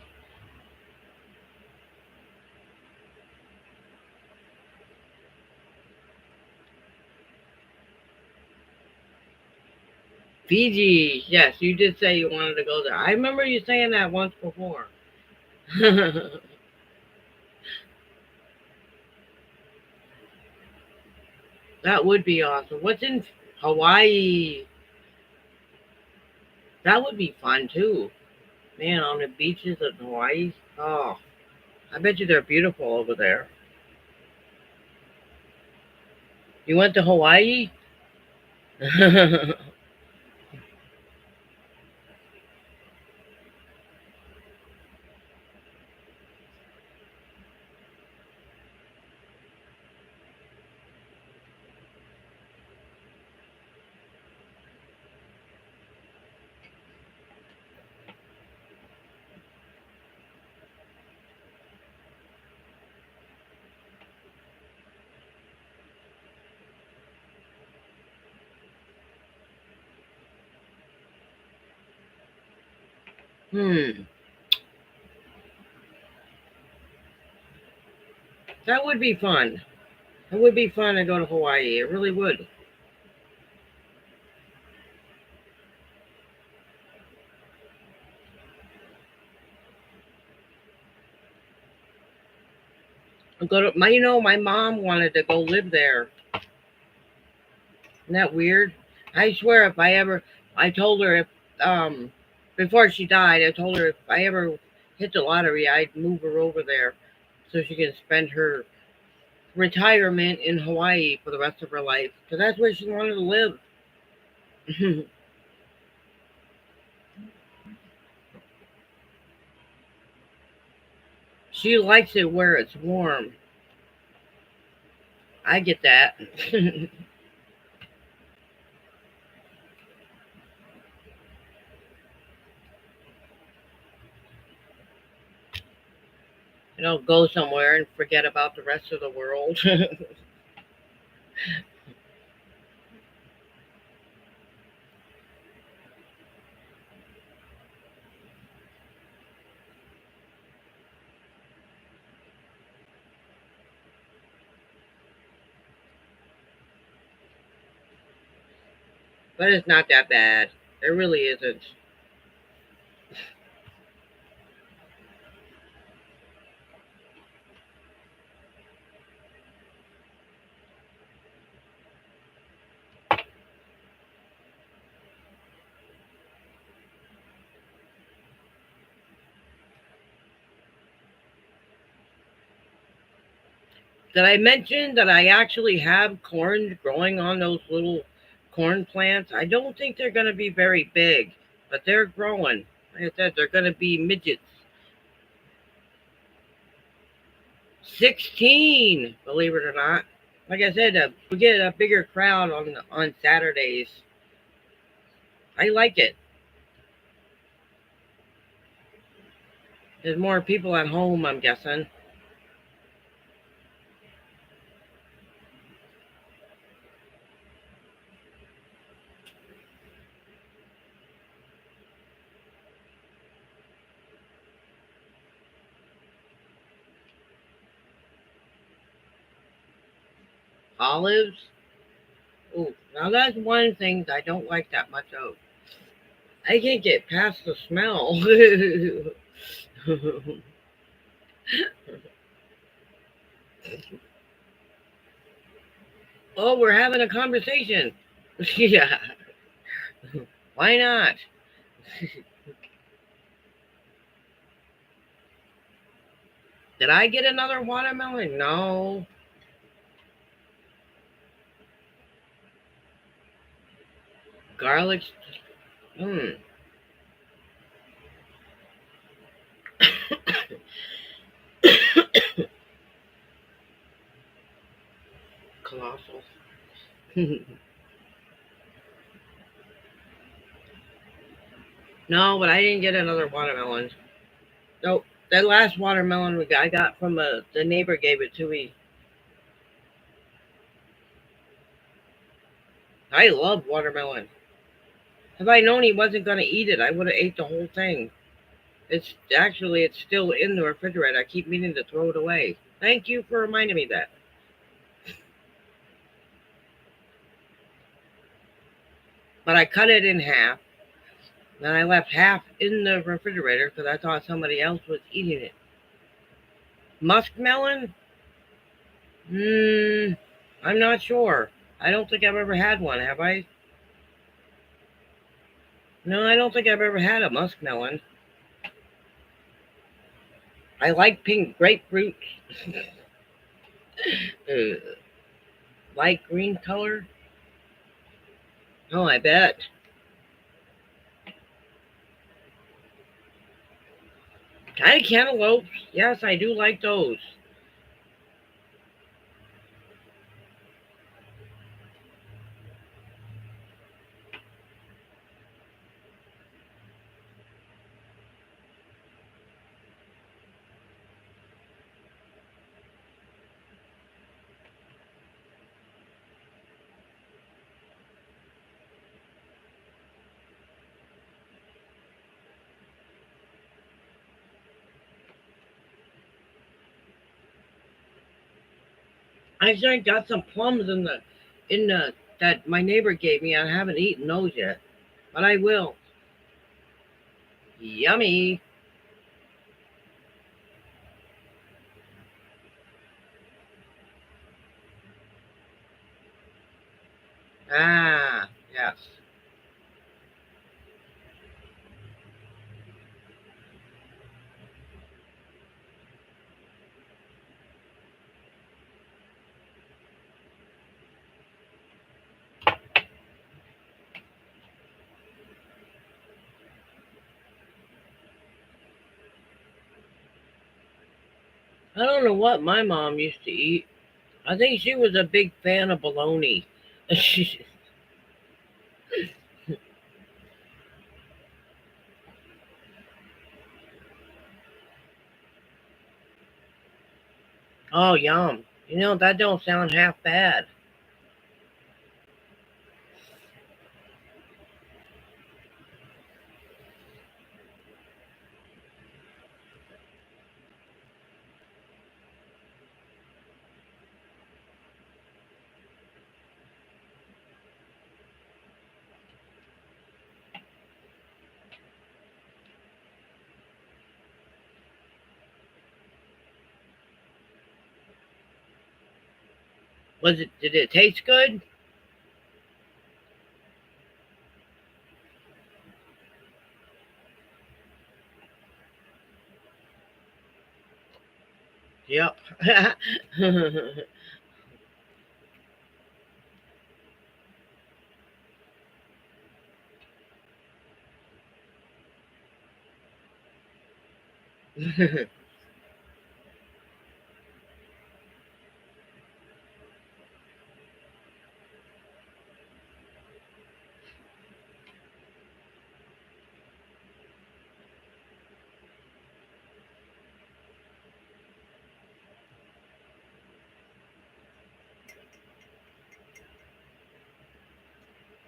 Fiji. Yes, you did say you wanted to go there. I remember you saying that once before. That would be awesome. What's in Hawaii? That would be fun too. Man, on the beaches of Hawaii. Oh, I bet you they're beautiful over there. You went to Hawaii? Hmm. That would be fun. It would be fun to go to Hawaii. It really would. Go to my. My mom wanted to go live there. Isn't that weird? I swear, if I ever, I told her if, um, before she died, I told her if I ever hit the lottery, I'd move her over there so she can spend her retirement in Hawaii for the rest of her life. Because that's where she wanted to live. She likes it where it's warm. I get that. Go somewhere and forget about the rest of the world. But it's not that bad. It really isn't. Did I mention that I actually have corn growing on those little corn plants? I don't think they're going to be very big, but they're growing. Like I said, they're going to be midgets. 16, believe it or not. Like I said, we get a bigger crowd on Saturdays. I like it. There's more people at home, I'm guessing. Olives. Oh, now that's one thing I don't like that much of. I can't get past the smell. Oh, we're having a conversation. Yeah, why not? Did I get another watermelon? No. Garlic. Hmm. Colossal. No, but I didn't get another watermelon. Nope. That last watermelon I got from the neighbor gave it to me. I love watermelon. If I known he wasn't gonna eat it, I would have ate the whole thing. It's still in the refrigerator. I keep meaning to throw it away. Thank you for reminding me that. But I cut it in half. Then I left half in the refrigerator because I thought somebody else was eating it. Muskmelon? Hmm. I'm not sure. I don't think I've ever had one, have I? No, I don't think I've ever had a muskmelon. I like pink grapefruit. uh, Light green color. Oh, I bet. Tiny cantaloupes. Yes, I do like those. I actually got some plums in the that my neighbor gave me. I haven't eaten those yet, but I will. Yummy. Ah, yes. I don't know what my mom used to eat. I think she was a big fan of bologna. Oh, yum. That don't sound half bad. Did it taste good? Yep.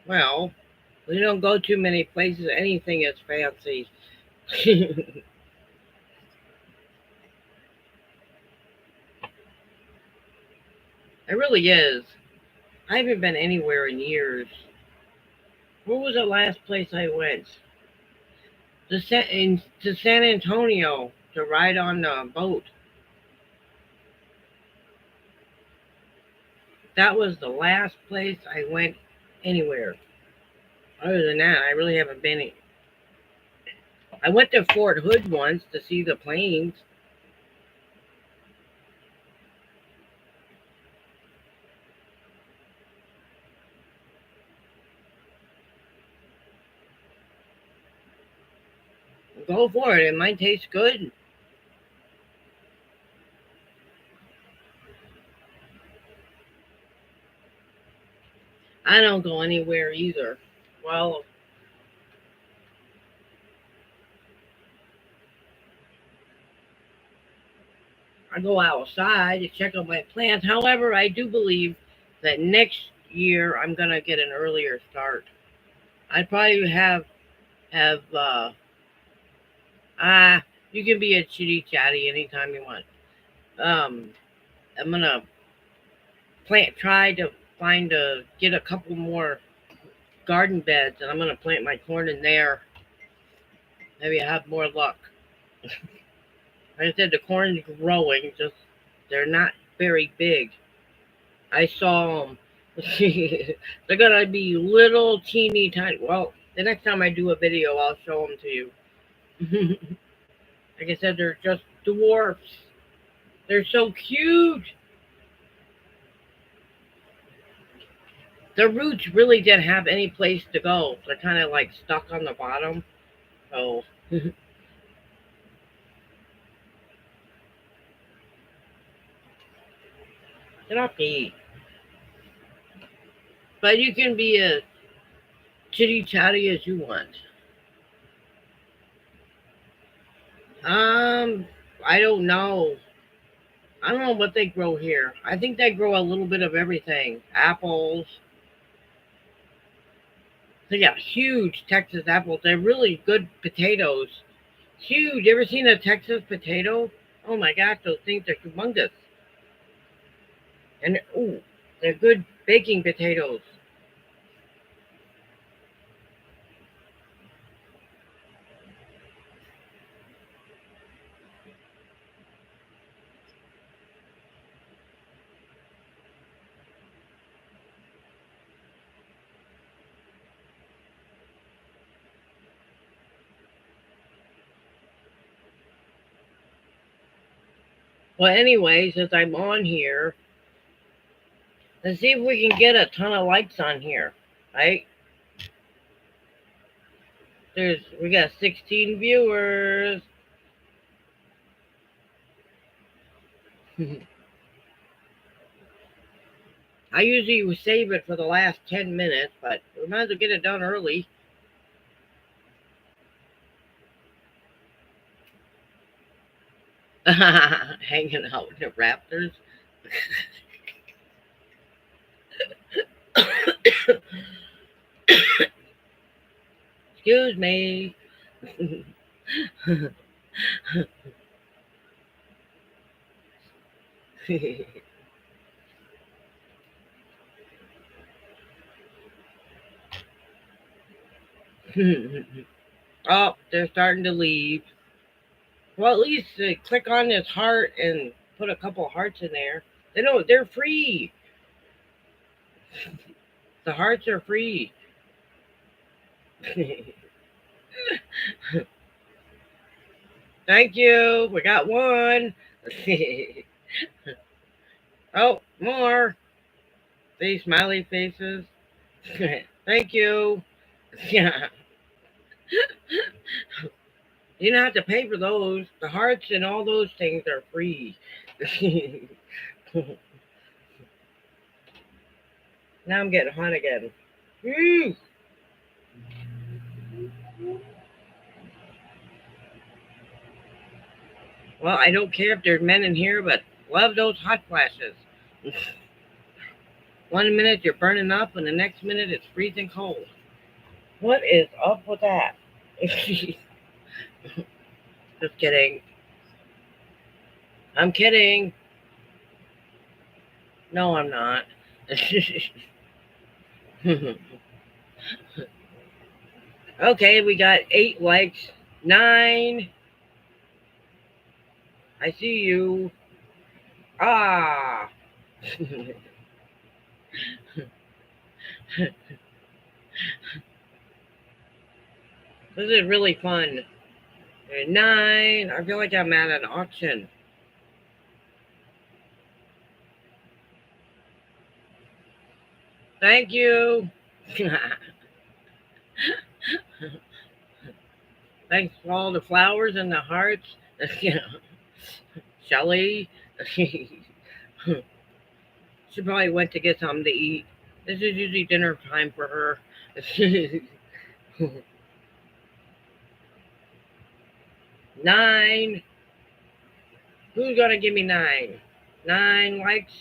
Well, we don't go too many places. Anything is fancy. It really is. I haven't been anywhere in years. Where was the last place I went? To San Antonio to ride on the boat. That was the last place I went anywhere. Other than that, I really haven't been. I went to Fort Hood once to see the planes. Go for it. It might taste good. I don't go anywhere either. Well, I go outside to check on my plants. However, I do believe that next year I'm gonna get an earlier start. I'd probably have ah you can be a chitty chatty anytime you want. Um, I'm gonna try to get a couple more garden beds, and I'm gonna plant my corn in there. Maybe I have more luck. Like I said, the corn's growing, just they're not very big. I saw them They're gonna be little teeny tiny. Well, the next time I do a video, I'll show them to you. Like I said, they're just dwarfs. They're so cute. The roots really didn't have any place to go. They're kind of like stuck on the bottom. So they're not neat. But you can be as chitty chatty as you want. Um, I don't know. I don't know what they grow here. I think they grow a little bit of everything. Apples. They got huge Texas apples. They're really good potatoes. Huge. You ever seen a Texas potato? Oh my gosh, those things are humongous. And ooh, they're good baking potatoes. Well, anyway, since I'm on here, let's see if we can get a ton of likes on here. Right? We got 16 viewers. I usually save it for the last 10 minutes, but we might as well get it done early. Hanging out with the raptors. Excuse me. Oh, they're starting to leave. Well, at least click on this heart and put a couple hearts in there. They know they're free. The hearts are free. Thank you. We got one. Oh, more. These smiley faces. Thank you. Yeah. You don't have to pay for those. The hearts and all those things are free. Now I'm getting hot again. Woo. Well, I don't care if there's men in here, but love those hot flashes. 1 minute you're burning up, and the next minute it's freezing cold. What is up with that? Just kidding. I'm kidding. No, I'm not. Okay, we got 8 likes. 9. I see you. Ah. This is really fun. 9. I feel like I'm at an auction. Thank you. Thanks for all the flowers and the hearts. Shelly. She probably went to get something to eat. This is usually dinner time for her. 9. Who's gonna give me 9? 9 likes.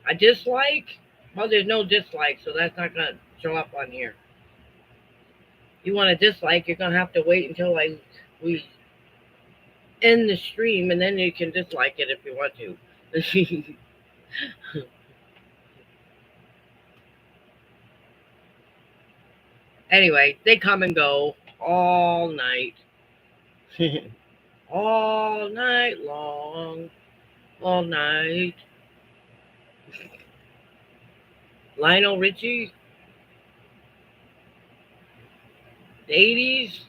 A dislike? Well, there's no dislike, so that's not gonna show up on here. You want a dislike, you're gonna have to wait until we end the stream, and then you can dislike it if you want to. Anyway, they come and go all night. All night long. All night. Lionel Richie, the 80s.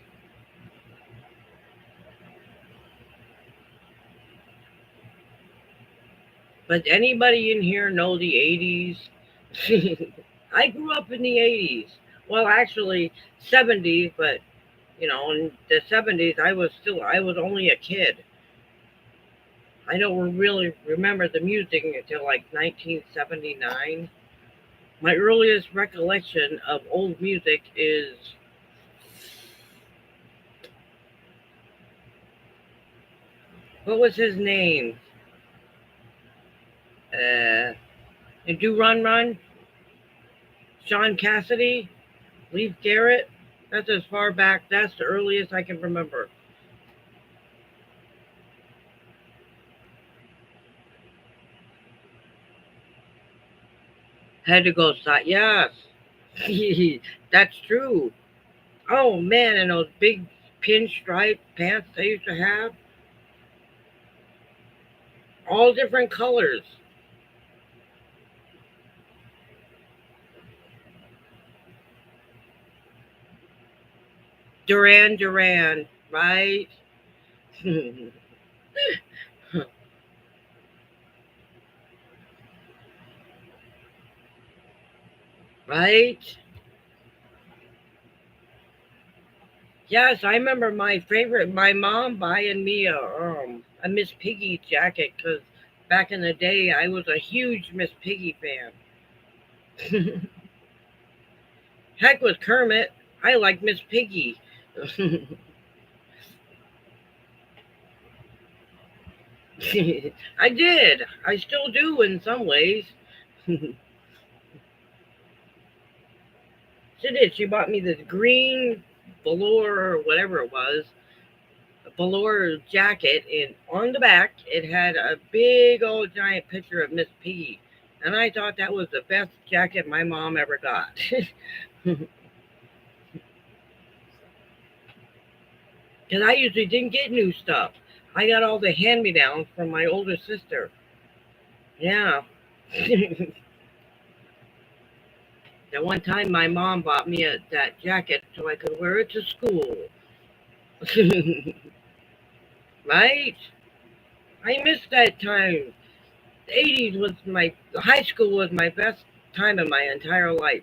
But anybody in here know the 80s? I grew up in the 80s. Well, actually, 70s, but in the 70s, I was only a kid. I don't really remember the music until like 1979. My earliest recollection of old music is, what was his name? Uh, Do Run Run? Sean Cassidy? Leaf Garrett? That's as far back, that's the earliest I can remember. Had to go side. Yes. That's true. Oh man, and those big pinstripe pants they used to have, all different colors. Duran Duran, right? Right? Yes, I remember my mom buying me a Miss Piggy jacket because back in the day I was a huge Miss Piggy fan. Heck with Kermit, I like Miss Piggy. I did. I still do in some ways. She did. She bought me this green velour or whatever it was, a velour jacket, and on the back it had a big old giant picture of Miss Piggy. And I thought that was the best jacket my mom ever got. Because I usually didn't get new stuff. I got all the hand me downs from my older sister. Yeah. That one time my mom bought me that jacket so I could wear it to school. Right? I missed that time. The 80s was high school was my best time in my entire life.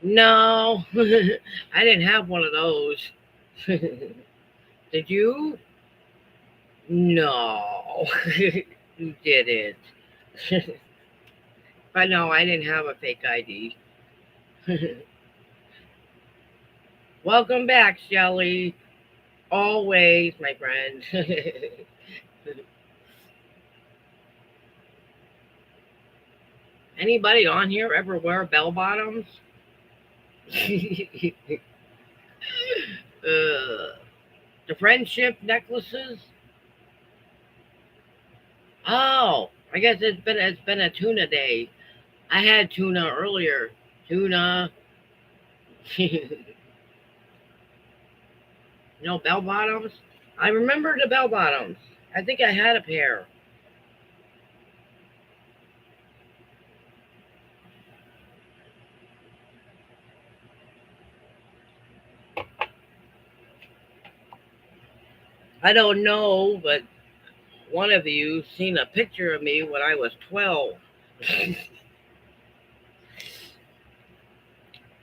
No, I didn't have one of those. Did you? No, you didn't. But no, I didn't have a fake ID. Welcome back, Shelley. Always, my friend. Anybody on here ever wear bell bottoms? The friendship necklaces. Oh, I guess it's been a tuna day. I had tuna earlier. Tuna. Bell bottoms. I remember the bell bottoms. I think I had a pair. I don't know, but one of you seen a picture of me when I was 12.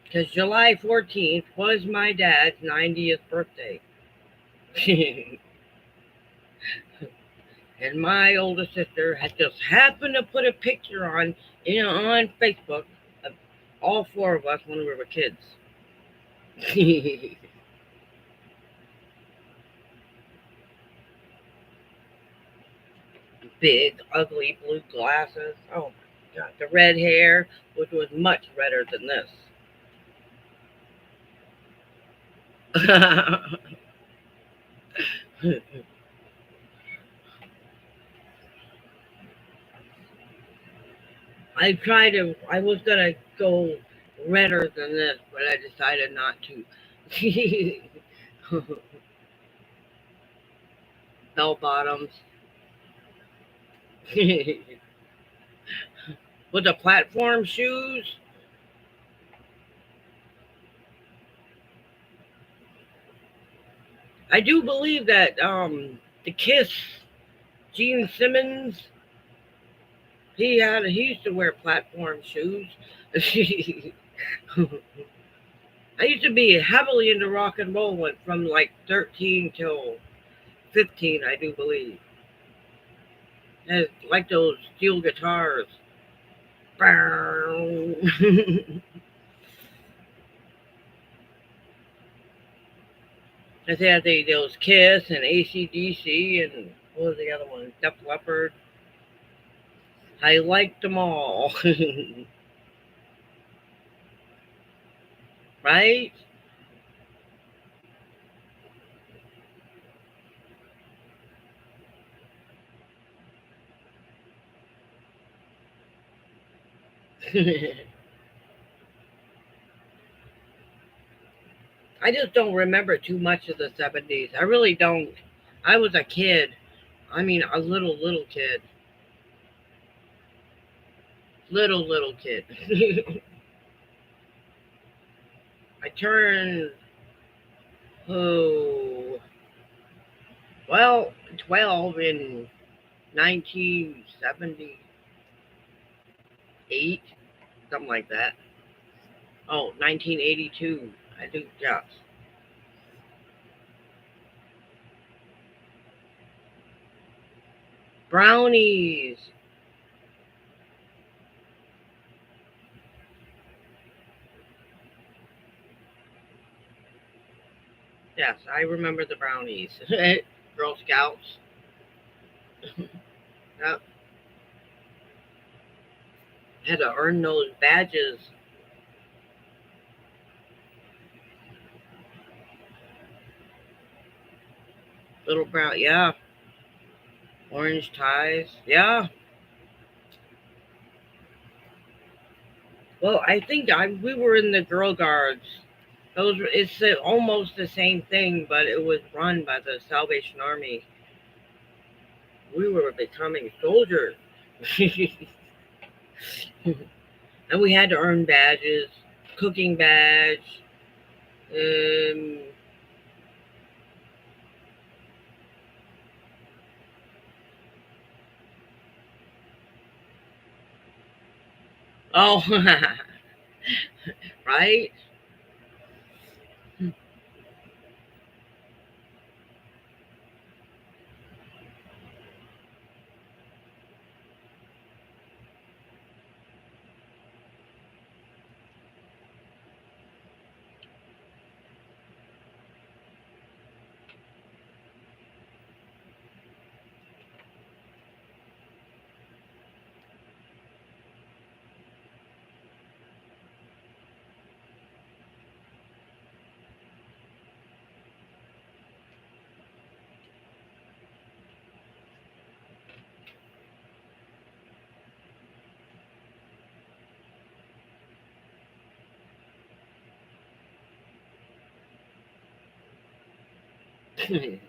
Because July 14th was my dad's 90th birthday. And my older sister had just happened to put a picture on Facebook of all four of us when we were kids. Big, ugly blue glasses. Oh my god. The red hair, which was much redder than this. I was gonna go redder than this, but I decided not to. Bell bottoms. With the platform shoes. I do believe that the Kiss, Gene Simmons, he used to wear platform shoes. I used to be heavily into rock and roll went from like 13 till 15, I do believe. And like those steel guitars. I had those Kiss and AC/DC and what was the other one? Def Leppard. I liked them all. Right? I just don't remember too much of the 70s. I really don't. I was a kid. I mean, a little kid. Little kid. I turned, oh, well, 12 in 1978, something like that. Oh, 1982. I think, yes. Brownies. Yes, I remember the brownies. Girl Scouts. Yep. Had to earn those badges. Little brown, yeah. Orange ties, yeah. Well, I think we were in the Girl Guards. It's almost the same thing, but it was run by the Salvation Army. We were becoming soldiers, and we had to earn badges, cooking badge. Um, oh, right. An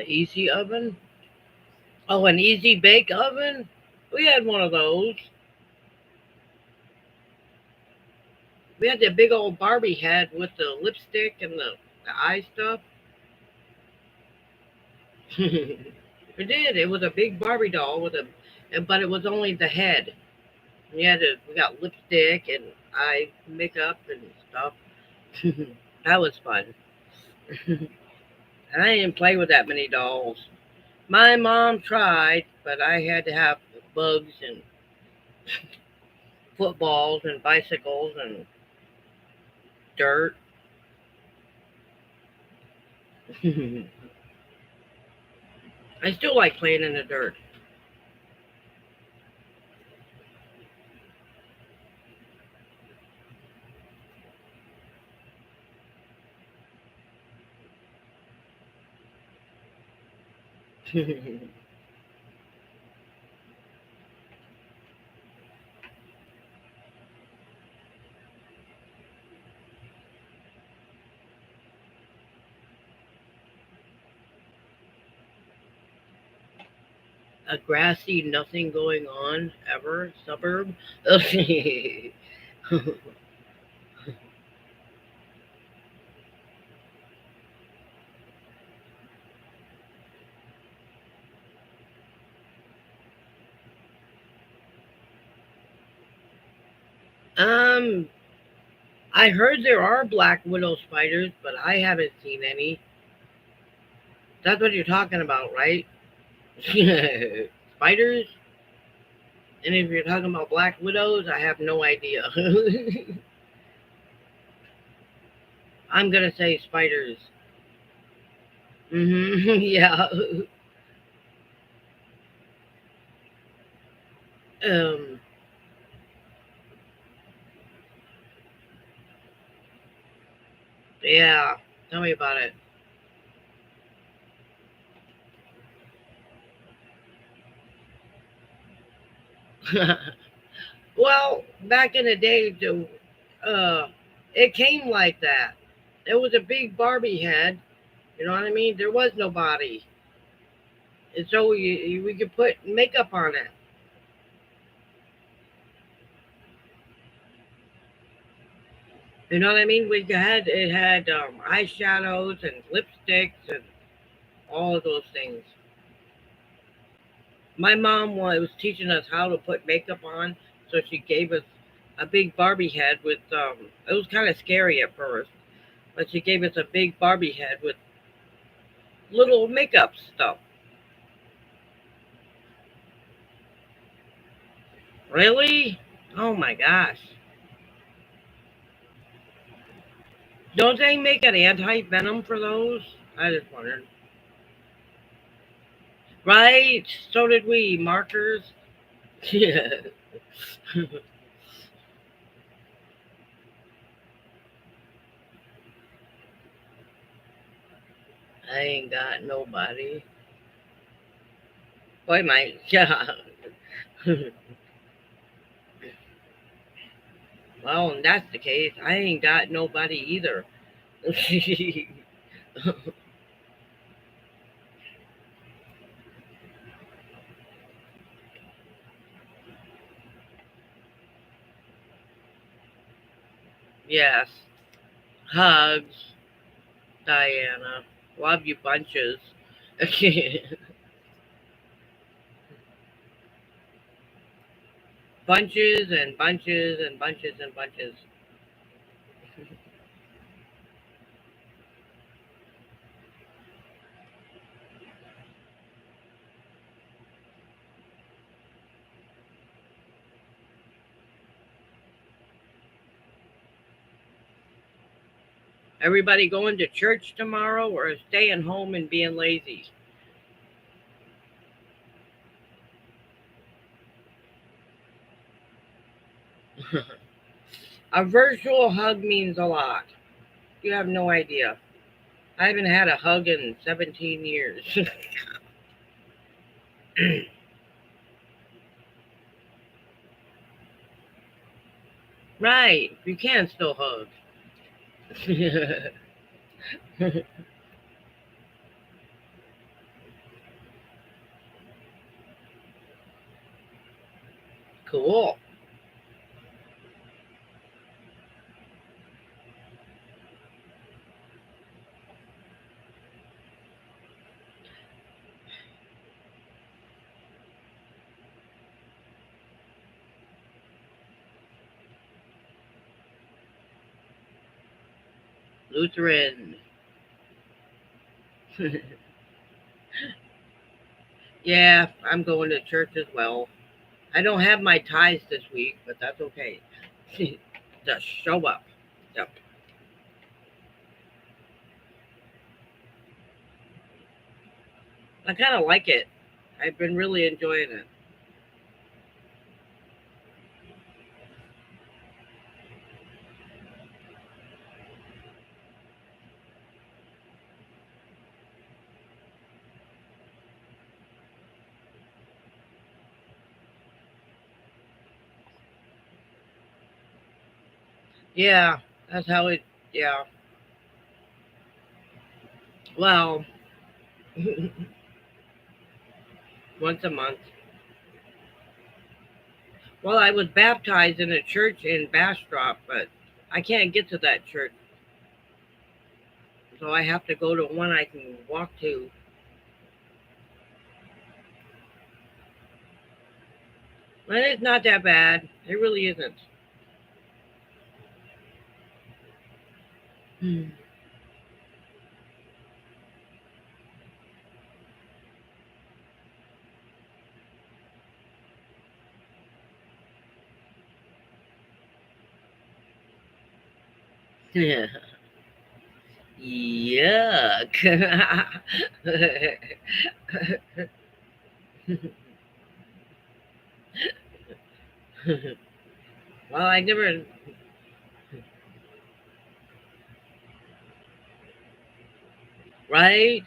easy oven. Oh, an easy bake oven. We had one of those. We had the big old Barbie head with the lipstick and the eye stuff. We did. It was a big Barbie doll but it was only the head. We got lipstick and eye makeup and stuff. That was fun. And I didn't play with that many dolls. My mom tried, but I had to have bugs and footballs and bicycles and dirt. I still like playing in the dirt. A grassy, nothing going on ever suburb. um, I heard there are black widow spiders, but I haven't seen any. That's what you're talking about, right? Spiders? And if you're talking about black widows, I have no idea. I'm gonna say spiders. Yeah. Um. Yeah. Tell me about it. Well, back in the day, uh, it came like that. It was a big Barbie head. You know what I mean? There was no body, and so we could put makeup on it. You know what I mean? We had it had eyeshadows and lipsticks and all of those things. My mom was teaching us how to put makeup on, so she gave us a big Barbie head with. It was kind of scary at first, but she gave us a big Barbie head with little makeup stuff. Really? Oh my gosh! Don't they make an anti venom for those? I just wondered. Right? So did we. Markers. Yeah. I ain't got nobody. Boy, my yeah. Well, and that's the case. I ain't got nobody either. Yes. Hugs, Diana. Love you bunches. Bunches and bunches and bunches and bunches. Everybody going to church tomorrow or staying home and being lazy? A virtual hug means a lot. You have no idea. I haven't had a hug in 17 years. Right. You can still hug. Cool. Lutheran. Yeah, I'm going to church as well. I don't have my ties this week, but that's okay. Just show up. Yep. I kind of like it. I've been really enjoying it. Yeah, that's how it. Yeah. Well, once a month. Well, I was baptized in a church in Bastrop, but I can't get to that church, so I have to go to one I can walk to. And it's not that bad. It really isn't. Hmm. Yeah. Yuck. Well, I never. Right?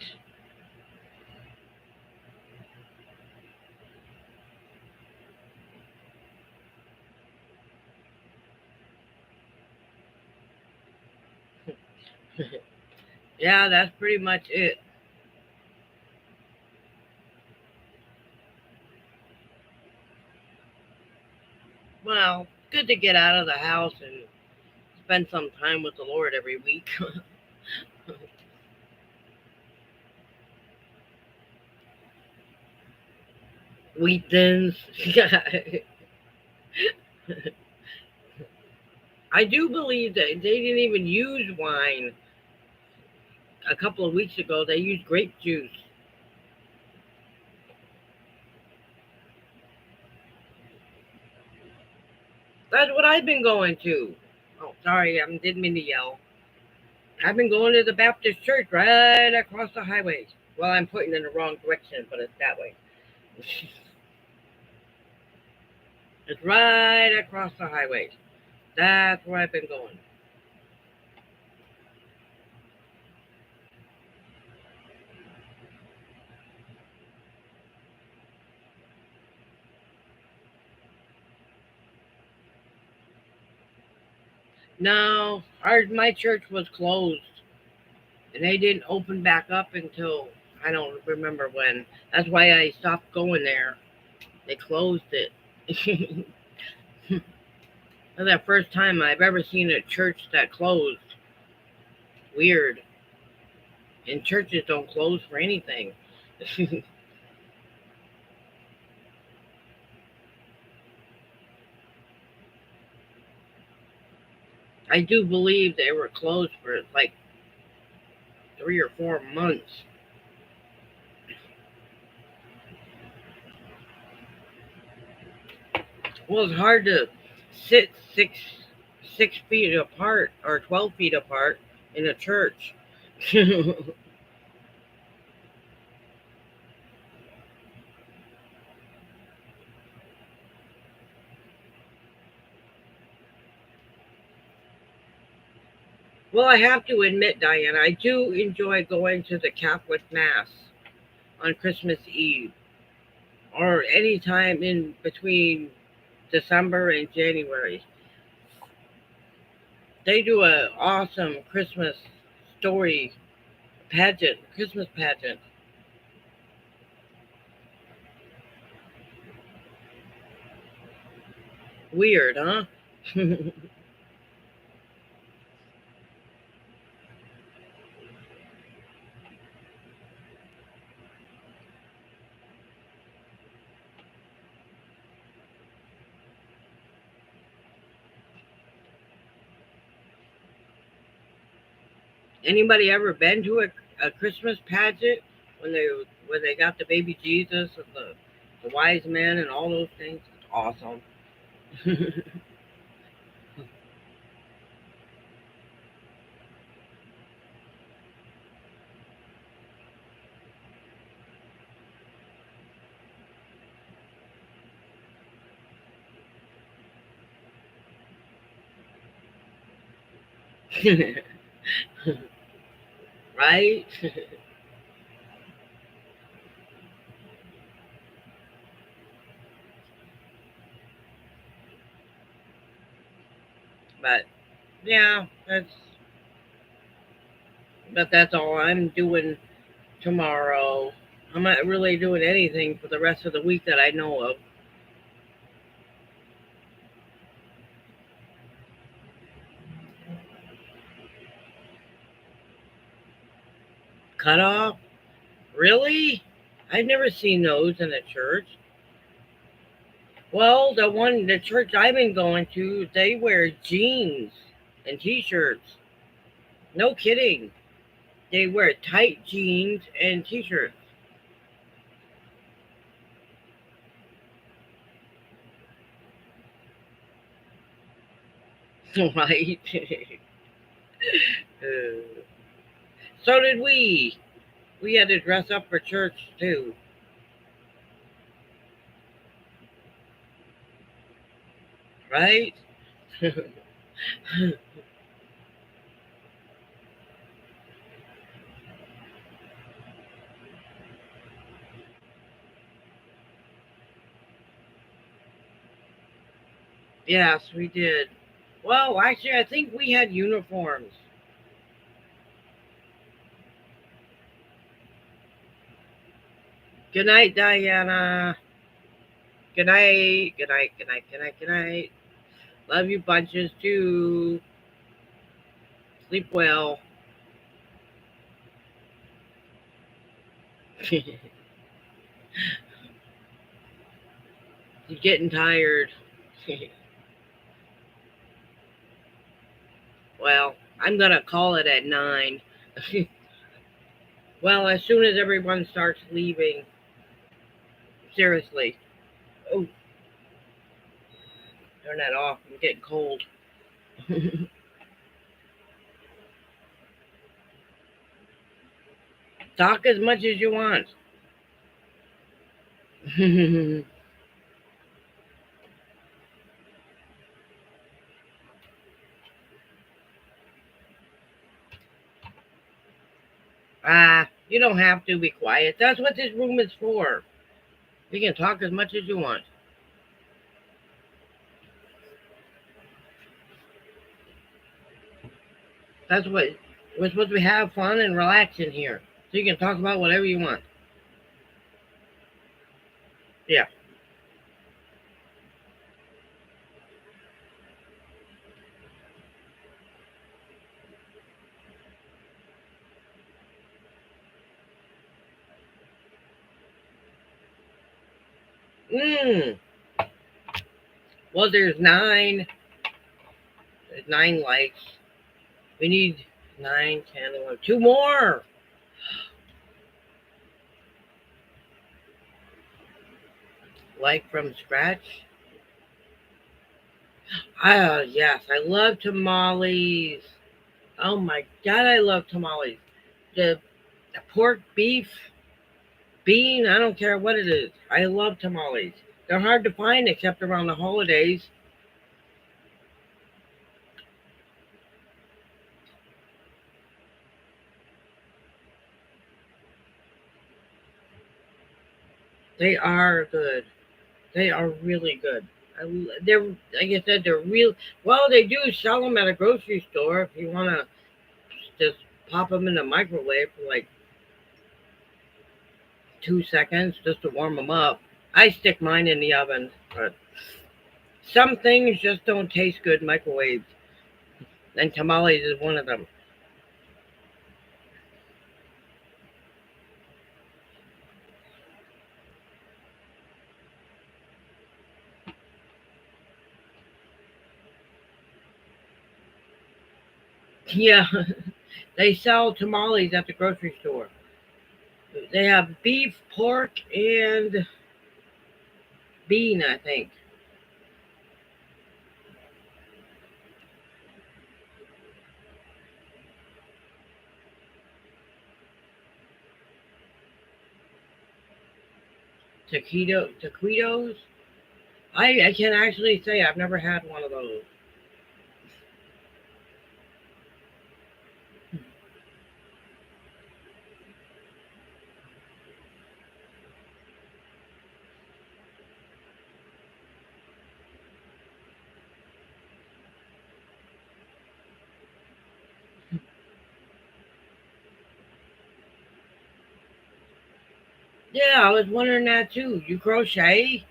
Yeah, that's pretty much it. Well, good to get out of the house and spend some time with the Lord every week. Wheat thins. I do believe that they didn't even use wine a couple of weeks ago. They used grape juice. That's what I've been going to. Oh, sorry, I didn't mean to yell. I've been going to the Baptist church right across the highway. Well, I'm pointing in the wrong direction, but it's that way. It's right across the highway. That's where I've been going. No, my church was closed, and they didn't open back up until I don't remember when. That's why I stopped going there. They closed it. That's the first time I've ever seen a church that closed. Weird. And churches don't close for anything. I do believe they were closed for like 3 or 4 months. Well, it's hard to sit 6 feet apart or 12 feet apart in a church. Well, I have to admit, Diane, I do enjoy going to the Catholic Mass on Christmas Eve or any time in between December and January. They do an awesome Christmas story pageant, Christmas pageant. Weird, huh? Anybody ever been to a Christmas pageant when they got the baby Jesus and the wise men and all those things? It's awesome. Right? But yeah, that's all I'm doing tomorrow. I'm not really doing anything for the rest of the week that I know of. Cut off? Really? I've never seen those in a church. Well, the church I've been going to, they wear jeans and t-shirts. No kidding. They wear tight jeans and t-shirts. Right? Uh, so did we. We had to dress up for church too. Right? Yes, we did. Well, actually, I think we had uniforms. Good night, Diana. Good night. Good night. Good night. Good night. Good night. Love you bunches too. Sleep well. You're getting tired. Well, I'm gonna call it at 9. Well, as soon as everyone starts leaving. Seriously. Oh, turn that off. I'm getting cold. Talk as much as you want. You don't have to be quiet. That's what this room is for. You can talk as much as you want. That's what we're supposed to have fun and relax in here. So you can talk about whatever you want. Yeah. Mm. Well, there's 9. There's 9 likes. We need 9, 10, 11. 2 more. Like from scratch. Yes, I love tamales. Oh my god, I love tamales. The, the pork, beef, bean, I don't care what it is. I love tamales. They're hard to find except around the holidays. They are good. They are really good. They're like I said, they're real. Well, they do sell them at a grocery store if you want to just pop them in the microwave for like 2 seconds just to warm them up. I stick mine in the oven, but some things just don't taste good microwaved, and tamales is one of them. Yeah, they sell tamales at the grocery store. They have beef, pork, and bean, I think. Taquitos. I can actually say I've never had one of those. Yeah, I was wondering that too. You crochet?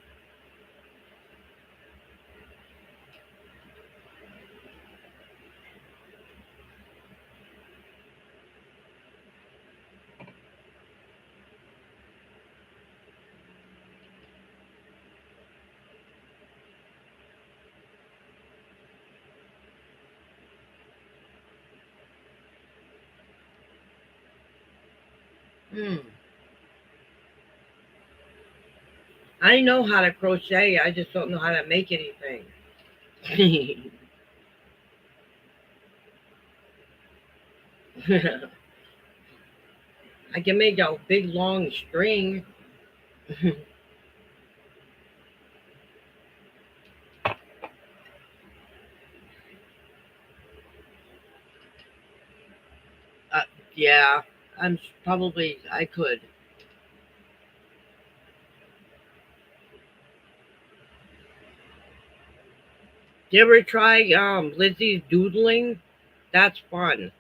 Hmm. I know how to crochet. I just don't know how to make anything. I can make a big long string. uh, yeah, probably I could. You ever try Lizzie's doodling? That's fun.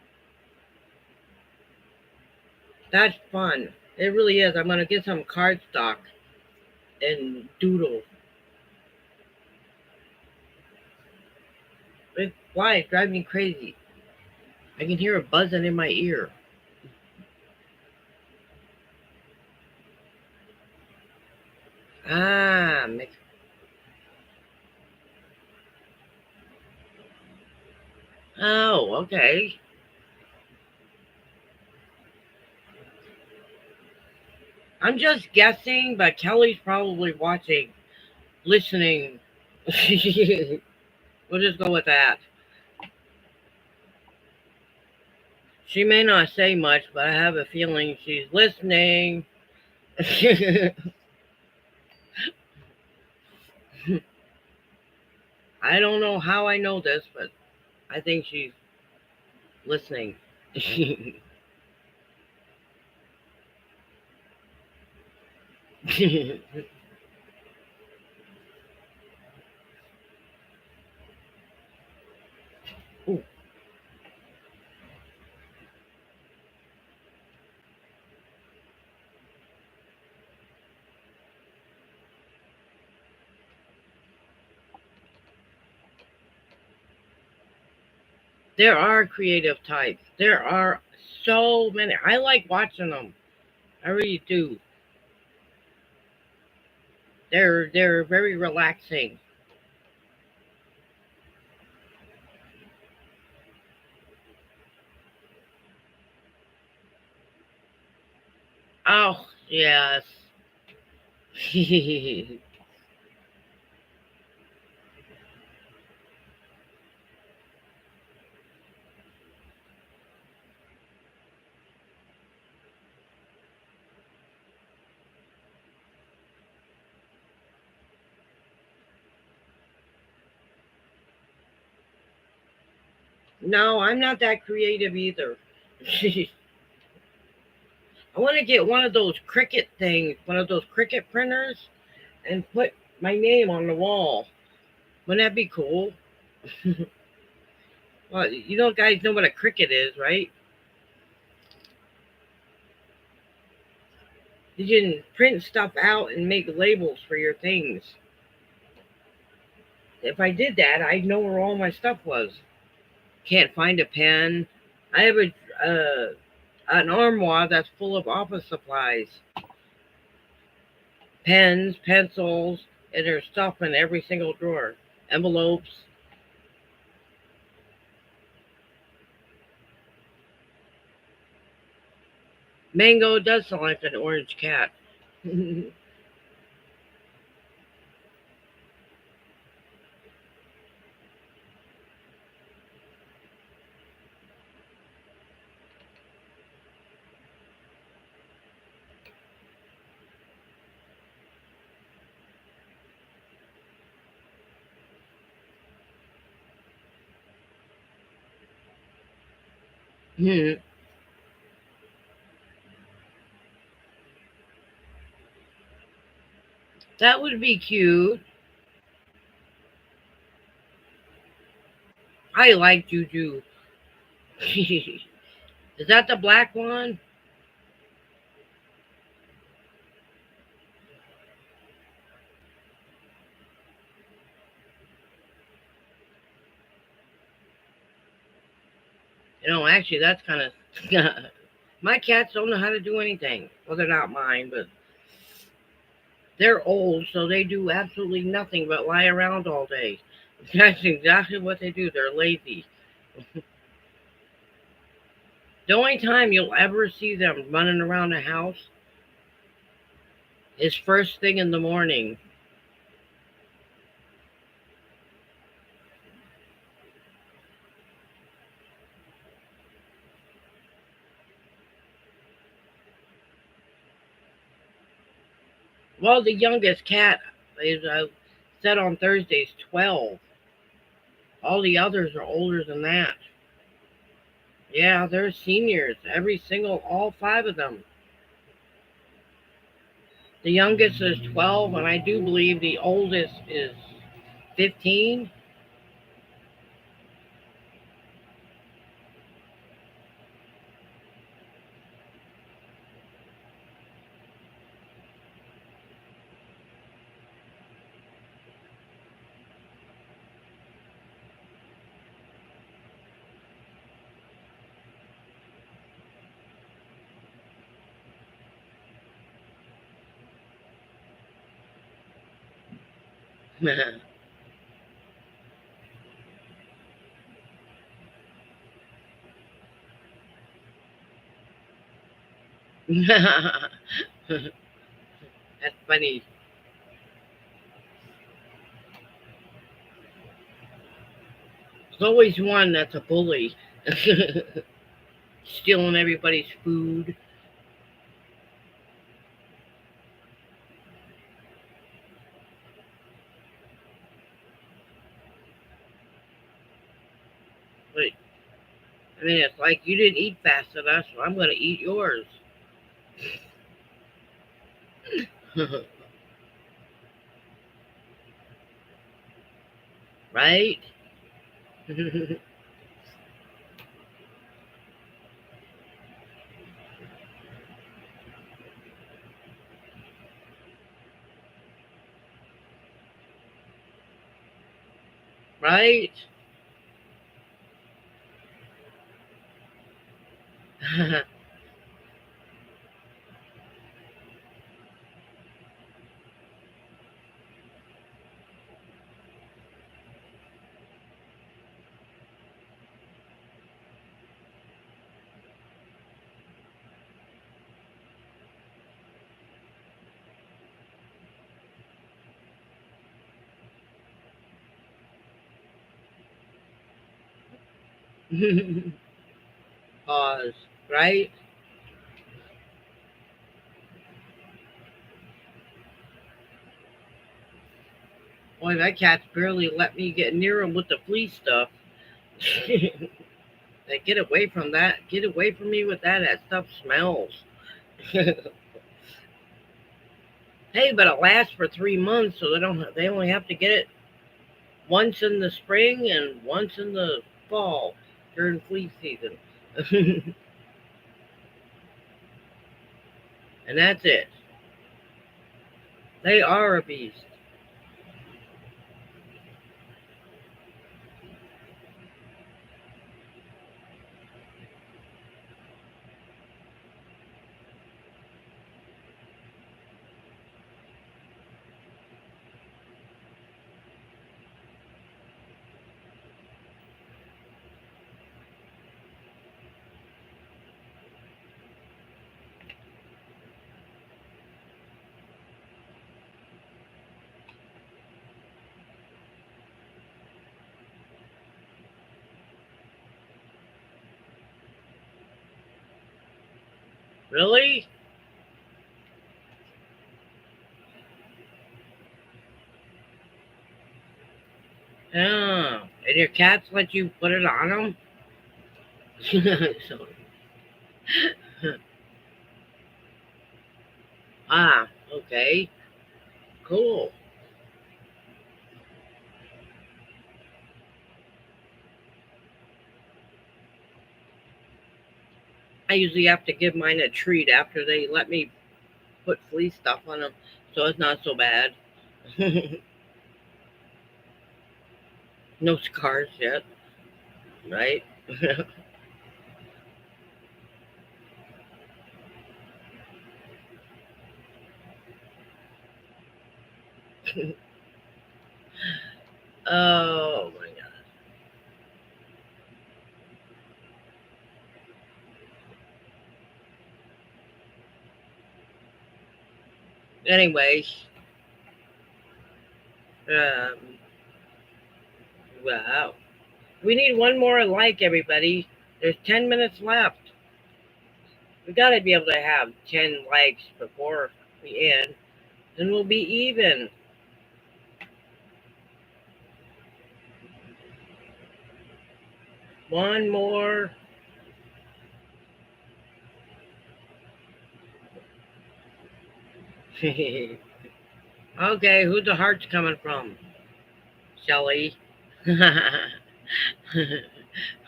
That's fun. It really is. I'm gonna get some cardstock and doodle. Why? It drives me crazy. I can hear it buzzing in my ear. Ah, oh, okay. I'm just guessing, but Kelly's probably watching, listening. We'll just go with that. She may not say much, but I have a feeling she's listening. I don't know how I know this, but I think she's listening. Ooh, there are creative types. There are so many. I like watching them. I really do. They're very relaxing. Oh yes. No, I'm not that creative either. I want to get one of those Cricut things, one of those Cricut printers, and put my name on the wall. Wouldn't that be cool? Well, you know, guys know what a Cricut is, right? You can print stuff out and make labels for your things. If I did that, I'd know where all my stuff was. Can't find a pen. I have an armoire that's full of office supplies, pens, pencils, and there's stuff in every single drawer. Envelopes. Mango does sound like an orange cat. That would be cute. I like Juju. Is that the black one? Actually, that's kind of. My cats don't know how to do anything. Well, they're not mine, but they're old, so they do absolutely nothing but lie around all day. That's exactly what they do. They're lazy. The only time you'll ever see them running around the house is first thing in the morning. Well, the youngest cat is said on Thursdays 12. All the others are older than that. Yeah, they're seniors. All five of them. The youngest is 12, and I do believe the oldest is 15. That's funny. There's always one that's a bully, stealing everybody's food. But I mean, it's like you didn't eat fast enough, so I'm going to eat yours. Right? Right? Pause. Right? Boy, that cat's barely let me get near him with the flea stuff. Like, get away from that. Get away from me with that. That stuff smells. Hey, but it lasts for 3 months, so they only have to get it once in the spring and once in the fall during flea season. And that's it. They are a beast. Really? Yeah. And your cats let you put it on them? So, ah, okay. Cool. I usually have to give mine a treat after they let me put flea stuff on them, so it's not so bad. No scars yet, right? Oh my god. Anyways, um, wow. We need one more like, everybody. There's 10 minutes left. We gotta be able to have 10 likes before we end. Then we'll be even. One more. Okay, who's the hearts coming from? Shelly.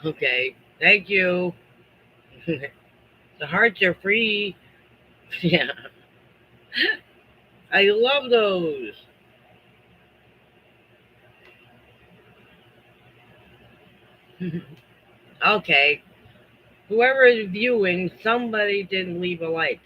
Okay, thank you. The hearts are free. Yeah, I love those. Okay, whoever is viewing, somebody didn't leave a like.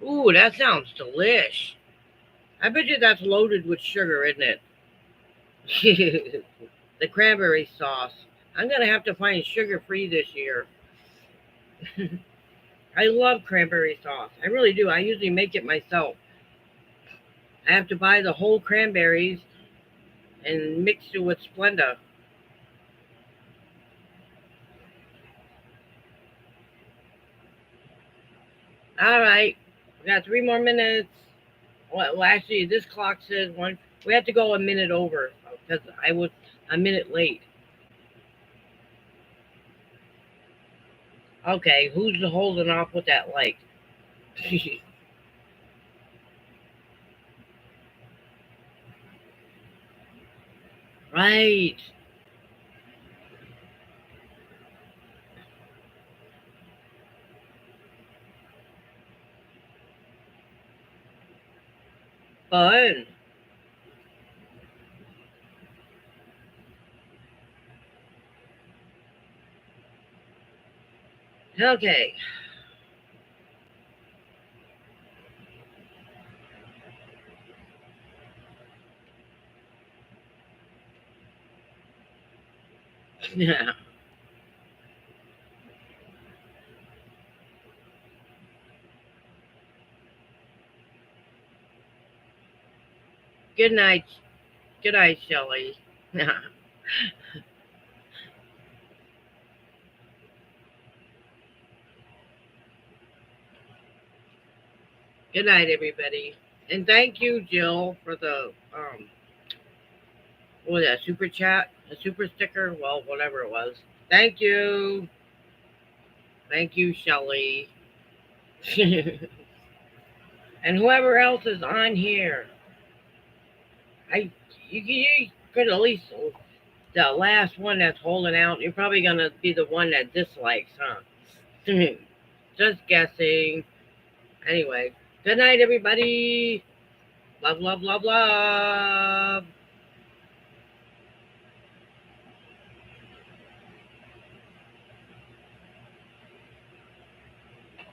Ooh, that sounds delish. I bet you that's loaded with sugar, isn't it? The cranberry sauce. I'm gonna have to find sugar free this year. I love cranberry sauce. I really do. I usually make it myself. I have to buy the whole cranberries and mix it with Splenda. All right, we got 3 more minutes. Well, actually, this clock says one. We have to go a minute over because I was a minute late. Okay, who's holding off with that like? Right. Fun. Okay. Yeah. Good night. Good night, Shelley. Good night, everybody. And thank you, Jill, for the what was that, super chat, a super sticker, well, whatever it was. Thank you. Thank you, Shelley. And whoever else is on here. I you could at least the last one that's holding out. You're probably gonna be the one that dislikes, huh? Just guessing. Anyway, good night, everybody. Love, love, love, love.